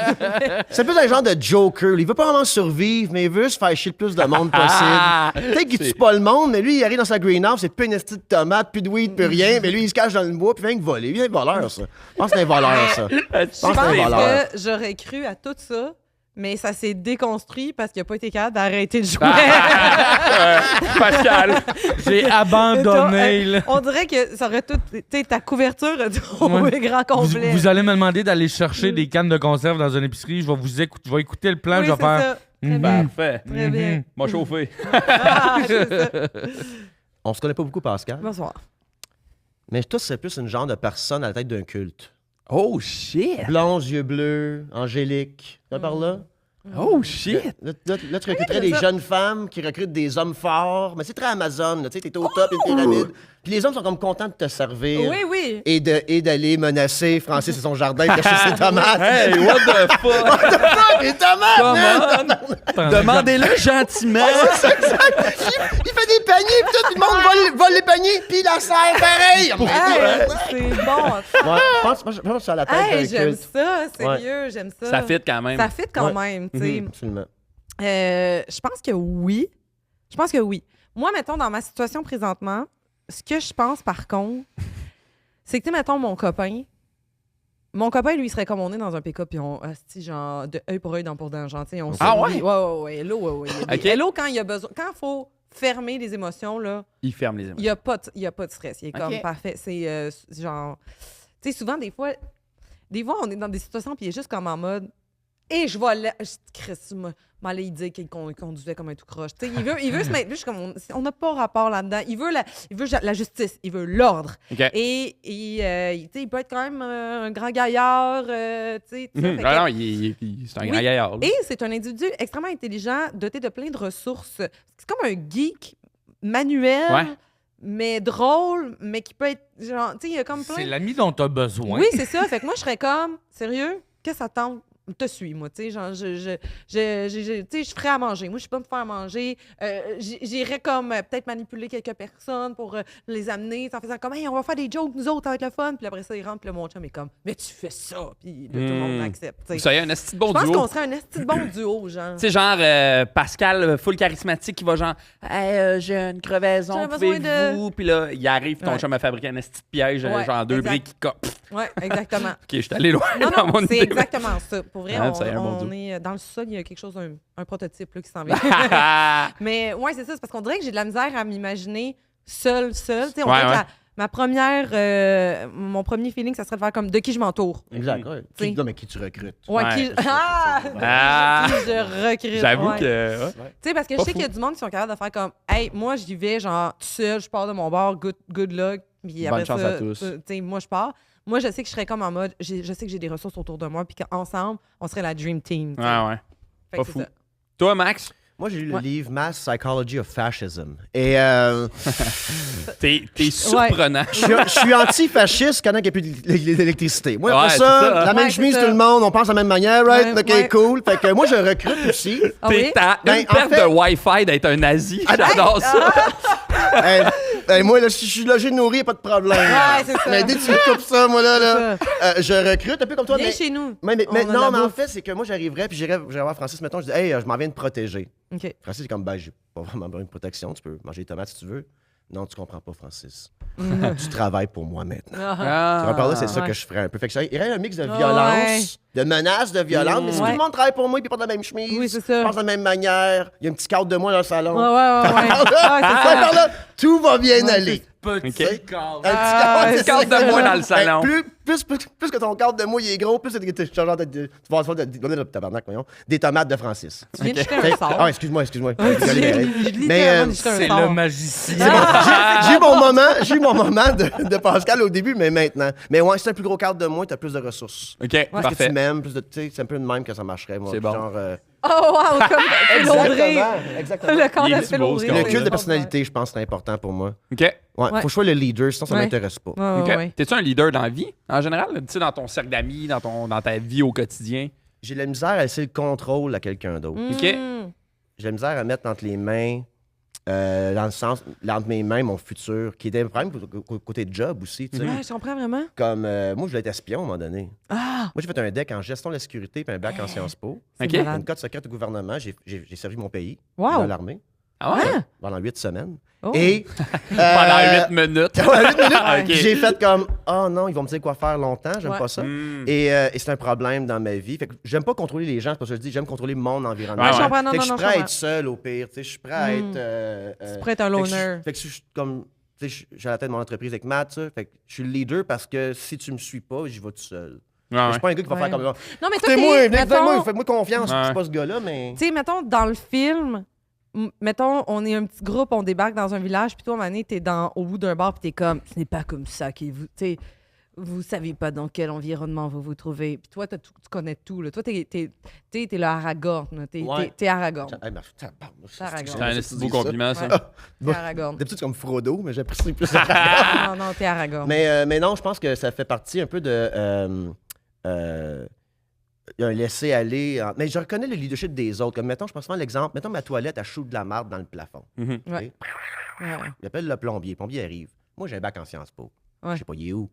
C'est plus un genre de Joker. Il veut pas vraiment survivre, mais il veut se faire chier le plus de monde Ah! possible. Peut-être qu'il tue pas le monde, mais lui, il arrive dans sa greenhouse, c'est plus une estie de tomate, plus de weed, plus rien. Mais lui, il se cache dans le bois, puis il vient que voler. Il est un voleur, ça. Je pense que c'est un voleur, ça. Tu Je pense que Je c'est un pense voleur. que j'aurais cru à tout ça, mais ça s'est déconstruit parce qu'il n'a pas été capable d'arrêter de jouer. Pascal. J'ai abandonné, là. On dirait que ça aurait tout... Tu sais, ta couverture a tombé Ouais. grand complet. Vous allez me demander d'aller chercher des cannes de conserve dans une épicerie. Je vais vous écouter, je vais écouter le plan. Oui, je vais c'est faire. ça. Très Mhm. bien. Parfait. Très bien. M'a chauffé. Ah, c'est ça. On se connaît pas beaucoup, Pascal. Bonsoir. Mais toi, c'est plus une genre de personne à la tête d'un culte. Oh shit. Blonds, yeux bleus, angélique. Tu par là? Oh shit. Là, tu recruterais c'est des ça. jeunes femmes qui recrutent des hommes forts. Mais c'est très Amazon, là, tu sais, t'es au top, une pyramide. Puis les hommes sont comme contents de te servir. Oui, oui. Et d'aller menacer Francis et son jardin et cacher ses tomates. Hey, what the fuck? Les tomates, man! Come on. Demandez-le gentiment. Il fait des paniers, puis tout le monde vole les paniers, puis il en sert pareil! Hey, c'est bon. Ouais, je pense que c'est à la tête Hey, d'un j'aime culte. ça, sérieux, j'aime ça. Ça fit quand même. Ça fit quand Ouais. même, tu sais. Absolument. Je pense que oui. Je pense que oui. Moi, mettons, dans ma situation présentement, ce que je pense, par contre, c'est que, tu sais, mettons, mon copain Mon copain, lui, il serait comme on est dans un pick-up, puis on, genre, de œil pour œil, dent pour dent, genre, tu sais, on Ah survit. Ouais. Hello, ouais. Ok. Hello, quand il y a besoin, quand il faut fermer les émotions, là, Il ferme les il émotions. n'y a pas de stress. Il est comme Ok. parfait. C'est genre, tu sais, souvent, des fois, on est dans des situations, puis il est juste comme en mode, et je vois là, Chris, m'allait y dire qu'il conduisait comme un tout croche. Tu sais, il veut se mettre, je suis comme, on n'a pas rapport là-dedans. Il veut la justice, il veut l'ordre. OK. Et tu sais, il peut être quand même un grand gaillard, tu sais. tout ça. Fait que- Non, c'est un Oui. grand gaillard. là. Et c'est un individu extrêmement intelligent, doté de plein de ressources. C'est comme un geek manuel, Ouais. mais drôle, mais qui peut être genre, tu sais, il y a comme plein. C'est l'ami dont tu as besoin. Oui, c'est ça. Fait que moi, je serais comme, sérieux, qu'est-ce que ça tente? Te suis, moi, tu sais, genre, tu sais, je ferais à manger. Moi, je suis pas me faire à manger. J'irais comme peut-être manipuler quelques personnes pour les amener, en faisant comme, hey, on va faire des jokes, nous autres, ça va être le fun. Puis après ça, ils rentrent, puis là, mon chum est comme, mais tu fais ça. Puis là, tout le monde accepte. tu sais. Vous seriez un esti de bon Je pense duo. qu'on serait un esti de bon duo, genre. Tu sais, genre Pascal, full charismatique, qui va genre, hey, j'ai une crevaison, J'aurais besoin pouvez-vous? Puis là, il arrive, ton Ouais. chum a fabriqué un esti de piège, Ouais, genre 2 exact. briques qui copent. Ouais, exactement. Ok, je suis allé loin Non, dans mon non, c'est idée. exactement ça. Pour vrai, Ah, c'est un bon on duo. est dans le sol, il y a quelque chose, un prototype là, qui s'en vient. Mais ouais, c'est ça, c'est parce qu'on dirait que j'ai de la misère à m'imaginer seule. Tu sais, on Ouais, dirait que ouais. ma première, mon premier feeling, ça serait de faire comme de qui je m'entoure. Exact, ouais. T'sais. Non, mais qui tu recrutes? Ouais, Ouais. qui Ah! Ah! Qui je recrute. J'avoue ouais. que. ouais. Tu sais, parce que Pas je sais fou. qu'il y a du monde qui sont capables de faire comme, hey, moi, j'y vais, genre, tout seul, je pars de mon bar, good luck. Puis Bonne après chance ça, à tous. tu sais, moi, je pars. Moi, je sais que je serais comme en mode, je sais que j'ai des ressources autour de moi, puis qu'ensemble, on serait la dream team. tu sais. Ouais, ouais. Fait Pas que c'est fou. ça. Toi, Max, Moi, j'ai lu le Ouais. livre Mass Psychology of Fascism. Et t'es surprenant. je suis anti-fasciste quand il n'y a plus d'électricité. Moi, après Ouais, ça, c'est ça. la même Ouais, chemise, c'est tout ça. le monde, on pense de la même manière, right? Ouais, OK, ouais. cool. Fait que moi, je recrute aussi. Ah T'es oui? à Ben, une en perte fait- de Wi-Fi d'être un nazi. J'adore ça. Moi, là, si je suis logé nourri, pas de problème. Ouais, c'est ça. Mais dès que tu me coupes ça, moi, là, je recrute un peu comme toi. Viens Mais, chez nous. mais On a de la non, mais en bouffe. fait, c'est que moi, j'arriverais, puis j'irais voir Francis, mettons, je dis, hey, je m'en viens de protéger. OK. Francis est comme, ben, j'ai pas vraiment besoin de protection, tu peux manger des tomates si tu veux. Non, tu comprends pas, Francis. Tu travailles pour moi maintenant. Ah. Tu vois, par là, c'est ça ouais. que je ferais un peu. Fait que il y aurait un mix de violence, de menaces, de violence, mais si Ouais. tout le monde travaille pour moi et porte la même chemise, Oui, c'est ça. pense de la même manière, il y a un petit cadre de moi dans le salon. Ouais, ouais. Par Ah, c'est là, ça. tout va bien Ouais, aller. Petit Ok. cadre. Un petit Ah, cadre, c'est c'est cadre de ça. moi dans le salon. Ben, plus que ton cadre de moi il est gros, plus tu vas avoir tabarnak, voyons, des tomates de Francis. Tu viens de jeter un sort. Ah, excuse-moi. J'ai Mais, littéralement jeté un C'est sort. le magicien. J'ai eu mon moment de Pascal au début, mais maintenant. Mais ouais, si t'as un plus gros cadre de moi, t'as plus de ressources. OK, Parce que parfait. tu m'aimes, plus de, tu sais, c'est un peu de même que ça marcherait, moi. C'est bon. Genre, Oh, wow, comme Phil Audrey. exactement. Le corps Il est de si Phil beau, ce Audrey. gars. Le Ouais, culte de ouais. personnalité, je pense, c'est important pour moi. OK. Ouais, Ouais. faut que je sois le leader, sinon ça Ouais. m'intéresse pas. Ouais, OK. ouais, ouais. T'es-tu un leader dans la vie, en général? Tu sais, dans ton cercle d'amis, dans ta vie au quotidien? J'ai de la misère à laisser le contrôle à quelqu'un d'autre. OK. Mm. J'ai de la misère à mettre entre les mains, dans le sens, entre mes mains, mon futur, qui était un problème côté de job aussi, tu sais. Ouais, je comprends vraiment. Comme, moi, je voulais être espion à un moment donné. Ah! Moi, j'ai fait un deck en gestion de la sécurité puis un bac en Sciences Po. C'est OK. malade. Une cote secrète au gouvernement. J'ai servi mon pays Wow. dans l'armée Ah ouais? Ah! pendant 8 semaines. Oh. Et Pendant 8 minutes. pendant 8 minutes, OK. j'ai fait comme, oh non, ils vont me dire quoi faire longtemps, j'aime Ouais. pas ça. Hmm. Et c'est un problème dans ma vie. Fait que j'aime pas contrôler les gens, c'est pas ça que je dis, j'aime contrôler mon environnement. Ouais, je comprends, non, Fait que non, je non, suis prêt à je être seul au pire, tu sais, je suis prêt à être... Tu pourrais être un fait que je- loner. Fait que je suis comme... Tu sais, je suis à la tête de mon entreprise avec Matt, ça. Fait que je suis le leader parce que si tu me suis pas, j'y vais tout seul. Ouais, Je ouais. suis pas un gars qui va Ouais. faire comme... Non, mais toi, Écoutez-moi, t'es, venez avec moi, mettons, faites-moi confiance, Ouais. je suis pas ce gars-là, mais... tu sais, mettons, dans le film, mettons, on est un petit groupe, on débarque dans un village, puis toi, à un moment donné, t'es au bout d'un bar, puis t'es comme, ce n'est pas comme ça que vous, tu sais, vous savez pas dans quel environnement vous vous trouvez. Puis toi, tu connais tout, là. Toi, t'es le Aragorn, là. Ouais. t'es Aragorn. Hey, mais tabarnak, Ça raconte. C'est un c'est esti de beau compliment, ça. T'es Aragorn. D'habitude, c'est comme Frodo, mais j'apprécie plus. Non, t'es Aragorn. mais non, je pense que ça fait partie un peu de... il y a un laisser-aller. Mais je reconnais le leadership des autres. Comme, mettons, je pense souvent à l'exemple, mettons ma toilette, elle shoot de la marde dans le plafond. Mhm. Ouais. Ouais. Il appelle le plombier. Le plombier arrive. Moi, j'ai un bac en Sciences Po. Ouais. Je sais pas, il est où?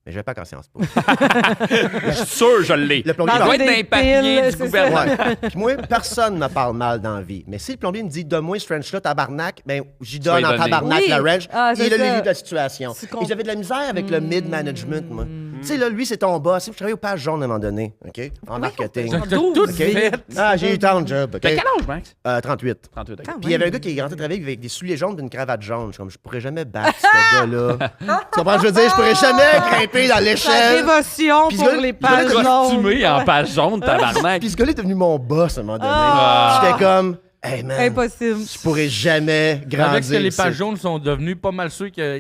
Mais j'ai un bac en Sciences Po. Je suis sûr, je l'ai. Le plombier Il Dans doit va... être dans des les papiers piles, du c'est ça. gouvernement. Ouais. Puis moi, personne ne me parle mal dans la vie. Mais si le plombier me dit donne-moi ce wrench-là, tabarnak, ben j'y vas y donne en donner. tabarnak Oui. la wrench. Ah, il est c'est le ça. leader de la situation. Tu Et j'avais de la misère avec le mid-management, moi. Tu sais, là, lui, c'est ton boss. Je travaillais aux pages jaunes à un moment donné, OK? En marketing. T'as tout OK? fait. Ah, j'ai eu tant de job, OK? T'as quel âge, Max? 38. 38, Quand Puis il y avait un même. gars qui est rentré travailler avec des souliers jaunes et une cravate jaune. Je suis comme, je pourrais jamais battre ce gars-là. Tu comprends ce que je veux dire? Je pourrais jamais grimper dans La l'échelle. dévotion Puis pour ce gars- les ce gars-là pages était jaunes. Costumé en page jaune, tabarnak. Puis ce gars-là est devenu mon boss à un moment donné. Ah. J'étais comme, hey man, Impossible. je pourrais jamais grandir. Avec ce que les ici. pages jaunes sont devenus pas mal ceux que.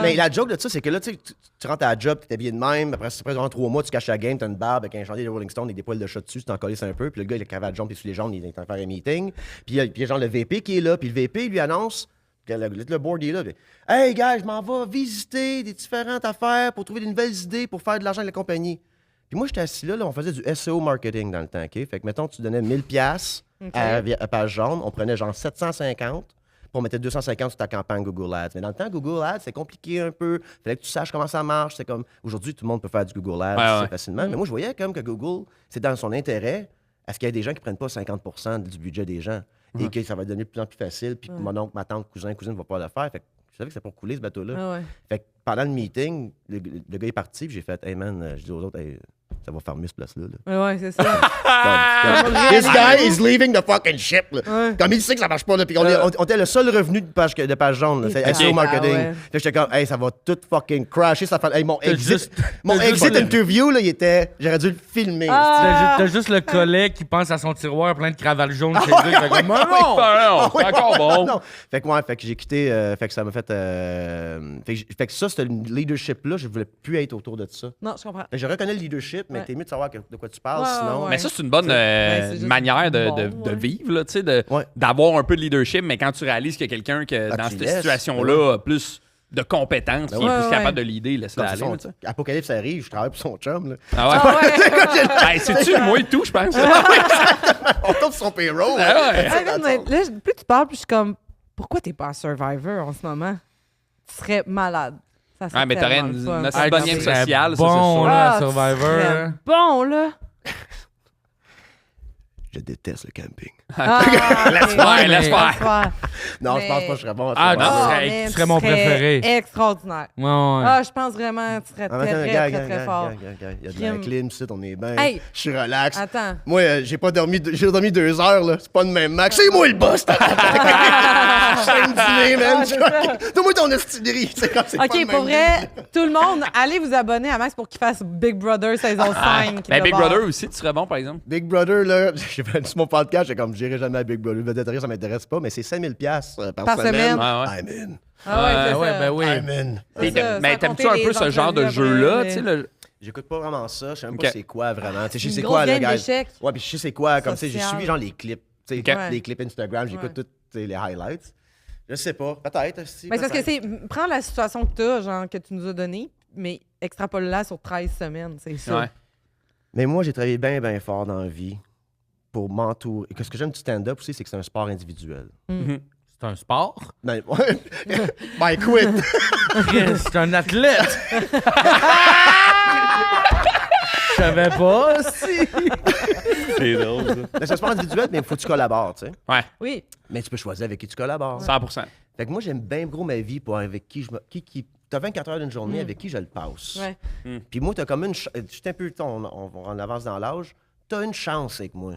Mais la joke de ça, c'est que là, tu rentres à la job, t'es habillé de même. Après, durant 3 mois, tu caches la game, t'as une barbe avec un chandail de Rolling Stone et des poils de chat dessus, tu t'en colles un peu. Puis le gars, il a la cravate jaune, puis sous les jaunes, il est en train de faire un meeting. Puis il y a genre le VP qui est là, puis le VP lui annonce que le board il est là. Puis, hey, gars, je m'en vais visiter des différentes affaires pour trouver des nouvelles idées pour faire de l'argent avec la compagnie. Puis moi, j'étais assis là, on faisait du SEO marketing dans le temps, OK? Fait que, mettons, tu donnais 1000$ à page jaune, on prenait genre 750, puis on mettait 250 sur ta campagne Google Ads. Mais dans le temps, Google Ads, c'est compliqué un peu. Fallait que tu saches comment ça marche. C'est comme, aujourd'hui, tout le monde peut faire du Google Ads Ouais, ouais. facilement. Mais moi, je voyais comme que Google, c'est dans son intérêt à ce qu'il y ait des gens qui ne prennent pas 50% du budget des gens et que ça va devenir de plus en plus facile, puis que mon oncle, ma tante, cousin, cousine ne va pas le faire. Fait que je savais que c'était pour couler, ce bateau-là. Ah ouais. Fait que pendant le meeting, le gars est parti, puis j'ai fait, hey man, je dis aux autres, hey, ça va fermer ce place-là. Là. Ouais, c'est ça. This guy is leaving the fucking ship. Là. Ouais. Comme il sait que ça marche pas. Là, puis on était le seul revenu de page jaune. là. C'est Ok. SEO marketing. Ah ouais. Fait que j'étais comme, hey, ça va tout fucking crasher. Ça fait, hey, mon exit, juste- mon t'as exit juste- interview, là, il était. J'aurais dû le filmer. Ah. T'as juste le collègue qui pense à son tiroir plein de cravales jaunes chez lui. Fait comme, Ah non! non, c'est Ouais, encore bon. non. Fait que, ouais, fait que j'ai quitté. Fait que ça m'a fait. Fait que ça, ce leadership-là, je voulais plus être autour de ça. Non, je comprends. Fait que je reconnais le leadership, mais Ouais. t'es mieux de savoir de quoi tu parles, Ouais, sinon. ouais. Mais ça, c'est une bonne Ben, c'est juste manière de bon, ouais. vivre, là, tu sais, Ouais. d'avoir un peu de leadership, mais quand tu réalises qu'il y a quelqu'un qui, Ah, dans tu cette laisses. situation-là, a plus de compétences, qui est ouais, plus ouais. capable de l'idée, laisse-le Non, aller. c'est là, tu sais. son- Apocalypse arrive, je travaille pour son chum. Là. Ah ouais? Ah ouais. Hey, c'est-tu moi et tout, je pense? On tombe sur son payroll. Ah ouais. Ah, mais là, plus tu parles, plus je suis comme, pourquoi t'es pas à Survivor en ce moment? Tu serais malade. Ça serait Ouais, mais t'aurais tellement le fun. une Ah, bonne tu game serais sociale, ça, bon, c'est sûr. là, Ah, tu Survivor. serais bon, là. Je déteste le camping. Ah, Laisse faire, laisse faire. Non, je Mais- pense pas que je serais bon à Ah, ça. non. Ah, tu serais mon préféré. Extraordinaire. Ouais, ouais. Ah, je pense vraiment que tu serais très, très fort. Il y a de la Crime. clim, ici, on est bien. Hey. Je suis relax. Attends. Moi, j'ai dormi 2 heures, là. C'est pas de même max. C'est moi le boss, t'as Je fais une dîner, man. Ah, c'est ça. Donne-moi ton estilerie. C'est pas OK, le pour même vrai, tout le monde, allez vous abonner à Max pour qu'il fasse Big Brother saison 5. Ben, Big Brother aussi, tu serais bon, par exemple. Big Brother, là, j'ai fait sur mon podcast, j'ai comme, j'irai jamais à Big Brother. Le végétarien, ça m'intéresse pas, mais c'est 5000$ par semaine. semaine. Ouais, I'm in. Ah ouais, c'est ouais, ça. ben oui. I'm in. C'est ça, Mais sans t'aimes-tu compter un peu les ce genre de entrevues jeu-là? après, Tu sais, mais- le... J'écoute pas vraiment ça. Je sais même Ok. pas c'est quoi vraiment. Tu sais, je Une sais grosse quoi, le game gars. d'échecs. Ouais, puis je sais quoi. Comme ça, je Social. suis genre les clips. Tu sais, Ok. Ouais. les clips Instagram, j'écoute Ouais. tous tu sais, les highlights. Je sais pas. Peut-être. Si, Mais c'est parce que peut-être. c'est. Prends la situation que t'as, genre, que tu nous as donnée, mais extrapole-la sur 13 semaines. C'est ça. Ouais. Mais moi, j'ai travaillé bien, bien fort dans la vie pour m'entourer. Et ce que j'aime du stand-up aussi, c'est que c'est un sport individuel. C'est un sport. Ben, ouais. Ben, quit. C'est un athlète. Je savais pas. Si. C'est drôle, ça. Ben, c'est un sport individuel, mais il faut que tu collabores, tu sais. Ouais, Oui. Mais tu peux choisir avec qui tu collabores. 100%. Fait que moi, j'aime bien gros ma vie pour avec qui je me. T'as 24 heures d'une journée avec qui je le passe. Ouais. Puis moi, t'as comme une. J'étais un peu. On avance dans l'âge. T'as une chance avec moi.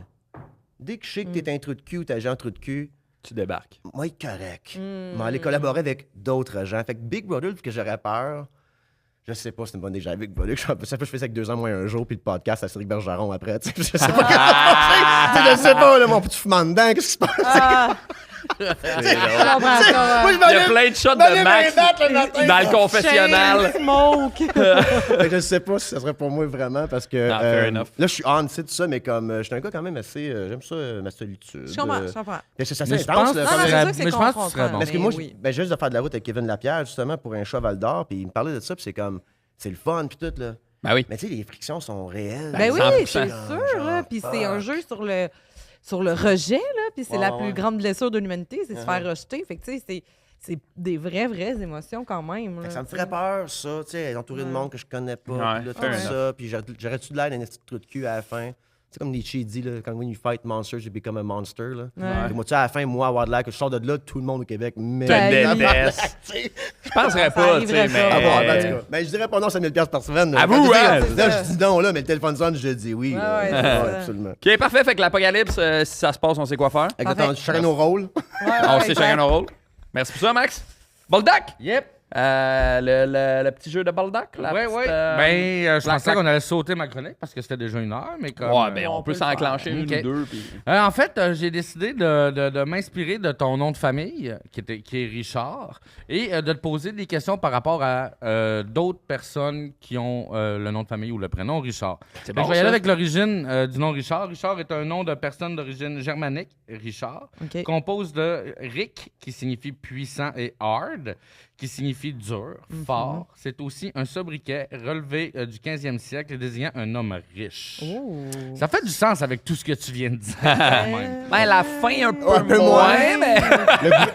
Dès que je sais que t'es un trou de cul ou t'es un trou de cul, Tu débarques. moi, il est correct. Mais aller collaborer avec d'autres gens. Fait que Big Brother, vu que j'aurais peur. Je sais pas, c'est une bonne idée. J'avais Big Brother. Je fais ça avec 2 ans moins un jour, puis le podcast à Cédric Bergeron après. Tu sais, je sais pas qu'est-ce qui va passer. Je sais pas, là, mon petit fumant dedans, qu'est-ce qui se passe? Ah, C'est drôle. je comprends ça. Moi, je Il y a m'allais- plein de shots je m'allais de Max me battre le matin. dans le confessionnal. Chain smoke. Fait que je sais pas si ça serait pour moi vraiment parce que Non, fair enough. là je suis on site tout ça mais comme je suis un gars quand même assez j'aime ça ma solitude. Je comprends, je comprends. Mais c'est assez Mais je intense pense là, que comme- Non, non, c'est sûr que c'est mais je pense que tu confrontant, serais bon. parce que mais moi oui. ben, juste de faire de la route avec Kevin Lapierre justement pour un cheval d'or puis il me parlait de ça puis c'est comme c'est le fun puis tout là. Ben oui. Mais tu sais les frictions sont réelles. Ben oui, 100%. c'est sûr, là. Puis c'est un jeu sur le rejet, là. Puis c'est Ouais, la ouais. plus grande blessure de l'humanité, c'est se faire rejeter. Fait que, tu sais, c'est des vraies émotions quand même. Fait là, que ça me tu sais. ferait peur, ça, tu sais, être entouré de monde que je connais pas, Ouais, puis là, fair tout enough. ça, puis j'aurais-tu de l'air d'un petit trou de cul à la fin? C'est comme Nietzsche dit, là, quand when you fight monsters, you become a monster. Là. Ouais. Puis moi, tu sais, à la fin, moi, avoir de l'air que je sors de là, tout le monde au Québec, mais. Te déteste. Tu sais, penserais Ça pas, tu sais, arriverait mais... pas. Ah bon, en tout cas. Ben, je dirais pas non, 5000$ par semaine. là. Avoue, Quand hein? je dis- là, C'est je dis non, là, mais le téléphone sonne, je dis oui. Ouais, là. ouais, c'est ça. Absolument. OK, parfait. Fait que l'apocalypse, si ça se passe, on sait quoi faire. Exactement, Parfait. chacun nos rôles. On sait chacun nos rôles. Merci pour ça, Max. Boldac! Yep. Le petit jeu de Boldac, là. Ouais, ouais. Je pensais qu'on allait sauter ma chronique parce que c'était déjà 1 heure, mais comme. Ouais, ben on on peut peut s'en le enclencher faire. une Ok. ou deux. Puis... En fait, j'ai décidé de m'inspirer de ton nom de famille, qui est Richard, et de te poser des questions par rapport à d'autres personnes qui ont le nom de famille ou le prénom Richard. C'est Fait que bon, je vais y aller ça. avec l'origine du nom Richard. Richard est un nom de personne d'origine germanique, Richard, OK. compose de Rick, qui signifie puissant, et hard, qui signifie dur, fort. C'est aussi un sobriquet relevé du 15e siècle désignant un homme riche. Oh. Ça fait du sens avec tout ce que tu viens de dire. Ben, la fin, un peu moins, moins. mais...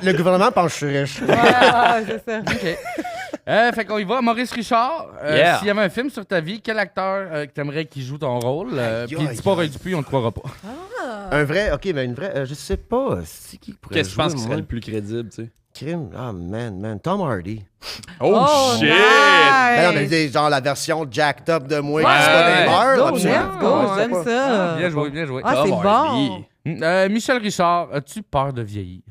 Le gouvernement pense que je suis riche. Ouais, c'est ça. OK. Fait qu'on y va. Maurice Richard, Yeah. s'il y avait un film sur ta vie, quel acteur que t'aimerais qu'il joue ton rôle? Puis aïe, dis pas aïe. Roy Dupuis, on te croira pas. Un vrai, ok, mais une vraie, je sais pas. C'est qui pourrait Qu'est-ce que tu penses jouer, qui moi? serait le plus crédible, tu sais? Crime. Ah, man. Tom Hardy. Oh, shit! nice! Ben non, mais c'est genre la version jacked up de moi qui Ouais, se bat ouais. dans les bars, Go, là, let's absolument. go, Ouais, j'aime pas. ça. Bien joué, bien joué. Ah, c'est Tom bon. Hardy. Michel Richard, as-tu peur de vieillir?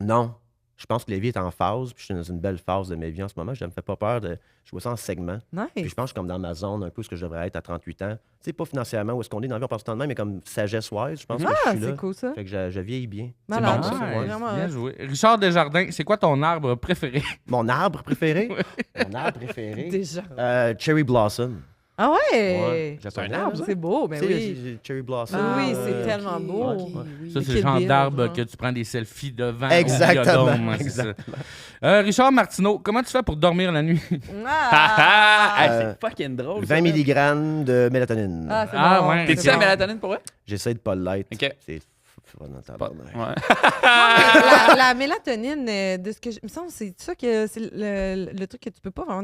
Non. Je pense que la vie est en phase, puis je suis dans une belle phase de ma vie en ce moment. Je ne me fais pas peur de jouer ça en segment. Puis Nice. je pense que je suis comme dans ma zone, un peu ce que je devrais être à 38 ans. Tu sais, pas financièrement où est-ce qu'on est dans la vie, on passe tout le temps de même, mais comme sagesse-wise, je pense que Ah, je suis là. c'est cool ça. Fait que je vieillis bien. Malade. bon, ça, Ouais, Ouais, vraiment, bien ouais. joué. Richard Desjardins, c'est quoi ton arbre préféré? Mon arbre préféré? Mon arbre préféré? Déjà. Cherry Blossom. Ah ouais! Ouais, C'est un arbre, ça? C'est beau, ben Tu sais, oui. j'ai Cherry Blossom. Ah oui, c'est euh, tellement beau. ouais. Ça, c'est Kill le genre Bill, d'arbre genre. que tu prends des selfies devant. Exactement, au biodôme, hein, c'est ça. Richard Martineau, comment tu fais pour dormir la nuit? Ah! Hey, c'est fucking drôle. 20 mg de mélatonine. Ah, c'est Ah, bon. ouais. T'es-tu C'est la bon. mélatonine pour vrai? J'essaie de pas l'être. OK. C'est vraiment Pas- tabarnak. Ouais. La mélatonine, de ce que il me semble, c'est ça que c'est le truc que tu peux pas vraiment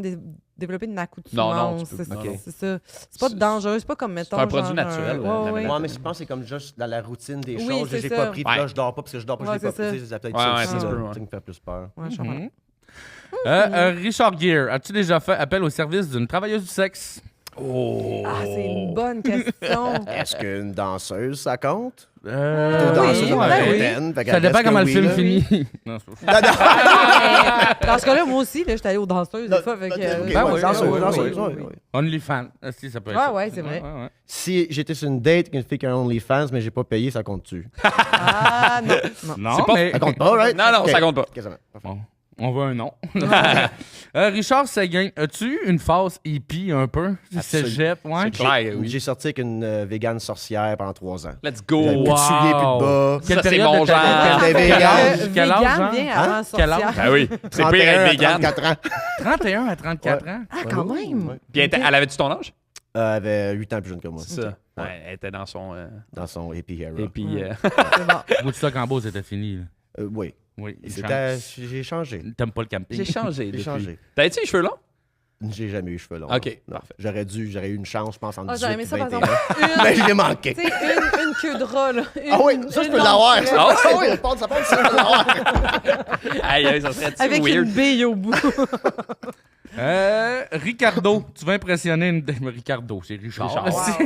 développer une accoutumance. Non, tu peux c'est pas. Ok. c'est ça. C'est pas dangereux, c'est pas comme mettons. un produit genre, naturel, ouais, la ouais. mélatonine. Ouais, mais je pense que c'est comme juste dans la routine des Oui, choses. c'est J'ai ça. pas pris, puis Ouais. là, je dors pas parce que je dors pas, je Ouais, l'ai pas c'est ça. pris. Ça peut être Ouais, ça ouais, aussi, ça se là, peut, ouais. tu sais, qui me fait plus peur. Ouais, je comprends. Richard Gere, as-tu déjà fait appel au service d'une travailleuse du sexe? Oh! Ah, c'est une bonne question. Est-ce qu'une danseuse, ça compte? oui, Danseuse ben américaine, fait Ça qu'elle dépend reste comment que le film oui, finit. Non, c'est pas- Dans ce cas-là, moi aussi, là, j'étais allée aux danseuses des fois. Fait que, Ok, Ben ouais, oui, danseuse, oui, danseuse, oui, ouais, oui. ouais. OnlyFans. Si, ça peut être Ouais, ça. ouais, c'est vrai. Ouais. Si j'étais sur une date avec une fille qui a un OnlyFans, mais j'ai pas payé, ça compte-tu? Ah, non. non. Non, C'est pas- mais... Ça compte pas, right? Non, non, Ok. ça compte pas. Ok, ça va. Parfait. Bon, on veut un nom. Richard Séguin, as-tu eu une phase hippie un peu? Cégep, ouais? C'est clair, oui. J'ai sorti avec une végane sorcière pendant 3 ans. Let's J'avais go! plus de souliers, plus de bas. Quelle Ça, c'est période mon de ta genre. vie? T'es Quel âge? vegan. Quel âge, Vegan genre? vient Hein? avant Quel âge? sorcière. Ah oui, c'est pire 31 être à vegan. 34 ans. 31 à 34 ans? Ah, quand même. Puis elle avait-tu ton âge? Elle avait 8 ans plus jeune que moi. C'est ça. Ouais, elle était dans son... Dans son hippie era. Et puis... C'est bon. Woodstock en beau, c'était fini. Là. Oui. Oui, J'ai changé. T'aimes pas le camping? J'ai changé J'ai depuis. changé. T'avais-tu les cheveux longs? J'ai jamais eu les cheveux longs. OK, Non. parfait. J'aurais eu une chance, je pense, en Ah, 18 j'aurais aimé et ça, par 21 exemple. ans. Mais je l'ai manqué. Tu sais, une queue de rat, là. Ah oui, ça, je peux une l'avoir. longue Ça, crête. Ah oui, ça part, ça, je peux l'avoir. Aïe, aïe, ça serait-tu Avec weird? une bille au bout. Ricardo, tu vas impressionner une date. Ricardo, c'est Richard. Richard.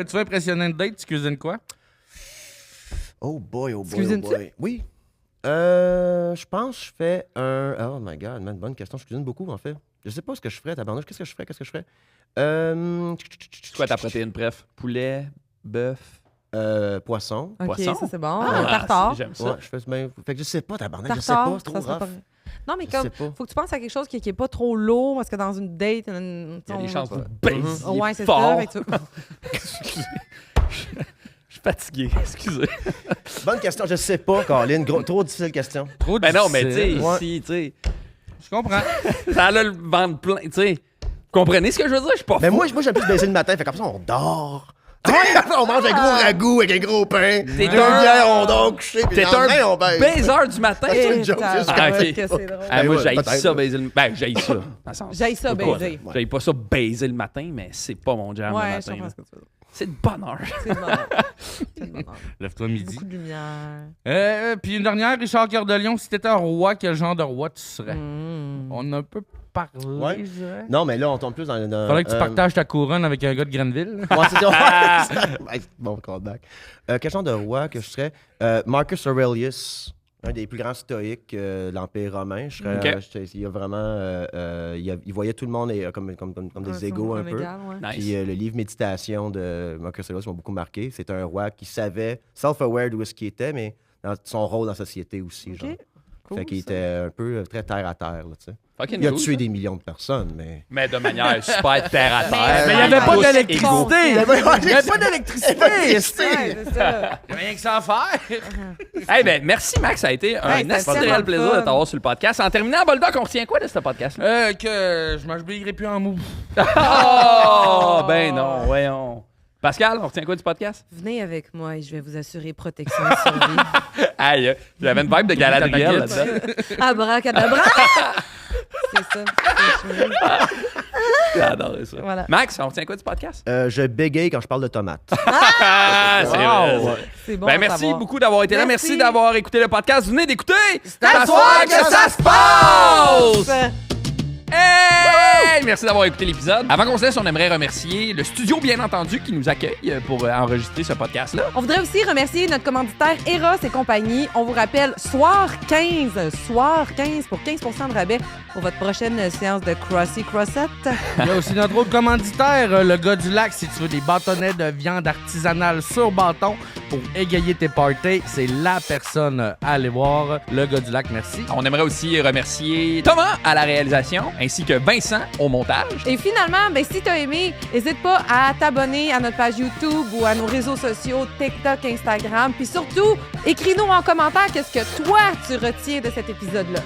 Tu vas impressionner une date, tu cuisines quoi? Oh boy, oh boy, oh Cuisines-tu? boy. Oui. Je pense que je fais un... Oh my God, man, bonne question. Je cuisine beaucoup, en fait. Je sais pas ce que je ferais, tabarnouche. Qu'est-ce que je ferais? C'est quoi ta protéine, bref? Poulet, bœuf, Poisson. OK, poisson? ça, c'est bon. Ah, Tartare. J'aime ça. Ouais, je fais ben, fait que je sais pas, tabarnak. Je sais Tartare, pas, c'est trop ça serait rough. pas... Non, mais Je comme, sais pas. faut que tu penses à quelque chose qui est pas trop lourd, parce que dans une date... Il y a des on- chances que vous Mhm. baisiez Ouais, c'est fort. ça. Fait que tu- Je suis fatigué, excusez. Bonne question, je sais pas, Caroline. Trop difficile question. Trop Ben non, mais tu sais, difficile. Ouais. ici, tu sais, Je comprends. ça a le ventre plein, tu sais. Vous comprenez ce que je veux dire? Je suis pas Mais fou. moi j'aime plus baiser le matin, fait comme ça, on dort. On mange un gros ragoût avec un gros pain. T'es Deux un- bières, on dort couché. Puis T'es le lendemain, on un baise. baiser du matin. C'est une Eh, joke, tabarouette, c'est Ah, ok. que c'est drôle. Ah, moi, ouais, j'haïs peut-être, ça là. baiser le... Ben, j'haïs ça. dans le sens. J'haïs ça, Pourquoi? baiser. J'haïs pas ça baiser le matin, mais c'est pas mon jam le Ouais, je matin. comprends là. ce que tu veux dire. C'est de bonheur. C'est le bonheur. C'est le bonheur. Lève-toi midi. Beaucoup de lumière. Puis une dernière, Richard Cœur de Lion, si t'étais un roi, quel genre de roi tu serais? Mm. On a un peu parlé, Ouais. je dirais. Non, mais là, on tombe plus dans... Faudrait que tu partages ta couronne avec un gars de Grenville. Ouais, c'est ça. Ouais, bon callback. Quel genre de roi que je serais? Marcus Aurelius, un des plus grands stoïques de l'Empire romain. Il a vraiment... il voyait tout le monde comme des égaux un peu. Égal, ouais. Nice. Puis le livre Méditation de Marcus Aurelius m'a beaucoup marqué. C'est un roi qui savait, self-aware d'où est-ce qu'il était, mais dans son rôle dans la société aussi. Genre. Cool, Fait qu'il ça. était un peu très terre à terre. Là, tu sais. Fucking Il a cool, tué ça. des millions de personnes, mais... Mais de manière super terre à terre. Mais il n'y avait pas Tous d'électricité! égaux. Il n'y avait pas d'électricité! Ouais, c'est ça. Il n'y a rien que ça à faire! Eh ben, merci, Max. Ça a été un c'était assez tellement réel plaisir fun. de t'avoir sur le podcast. En terminant, Boldoc, on retient quoi de ce podcast-là? Que je m'habillerai plus en mou. Oh! Ben non, voyons. Pascal, on retient quoi du podcast? Venez avec moi et je vais vous assurer protection et survie. Aïe, j'avais une vibe de Galadriel là-dedans. Abracadabra! C'est ça. J'ai adoré ça. Voilà. Max, on retient quoi du podcast? je bégaye quand je parle de tomates. Ah, c'est vrai. Wow. C'est bon. Ben, à merci savoir. beaucoup d'avoir été là. Merci Merci d'avoir écouté le podcast. Vous venez d'écouter. à soir soir que ça se passe! Ça. Hey! Merci d'avoir écouté l'épisode. Avant qu'on se laisse, on aimerait remercier le studio, bien entendu, qui nous accueille pour enregistrer ce podcast-là. On voudrait aussi remercier notre commanditaire Eros et compagnie. On vous rappelle, soir 15 pour 15% de rabais pour votre prochaine séance de Crossy Crossette. Il y a aussi notre autre commanditaire, le gars du lac, si tu veux des bâtonnets de viande artisanale sur bâton pour égayer tes parties, c'est la personne à aller voir. Le gars du lac, merci. On aimerait aussi remercier Thomas à la réalisation, ainsi que Vincent au montage. Et finalement, ben, si t'as aimé, n'hésite pas à t'abonner à notre page YouTube ou à nos réseaux sociaux, TikTok, Instagram. Puis surtout, écris-nous en commentaire qu'est-ce que toi, tu retiens de cet épisode-là.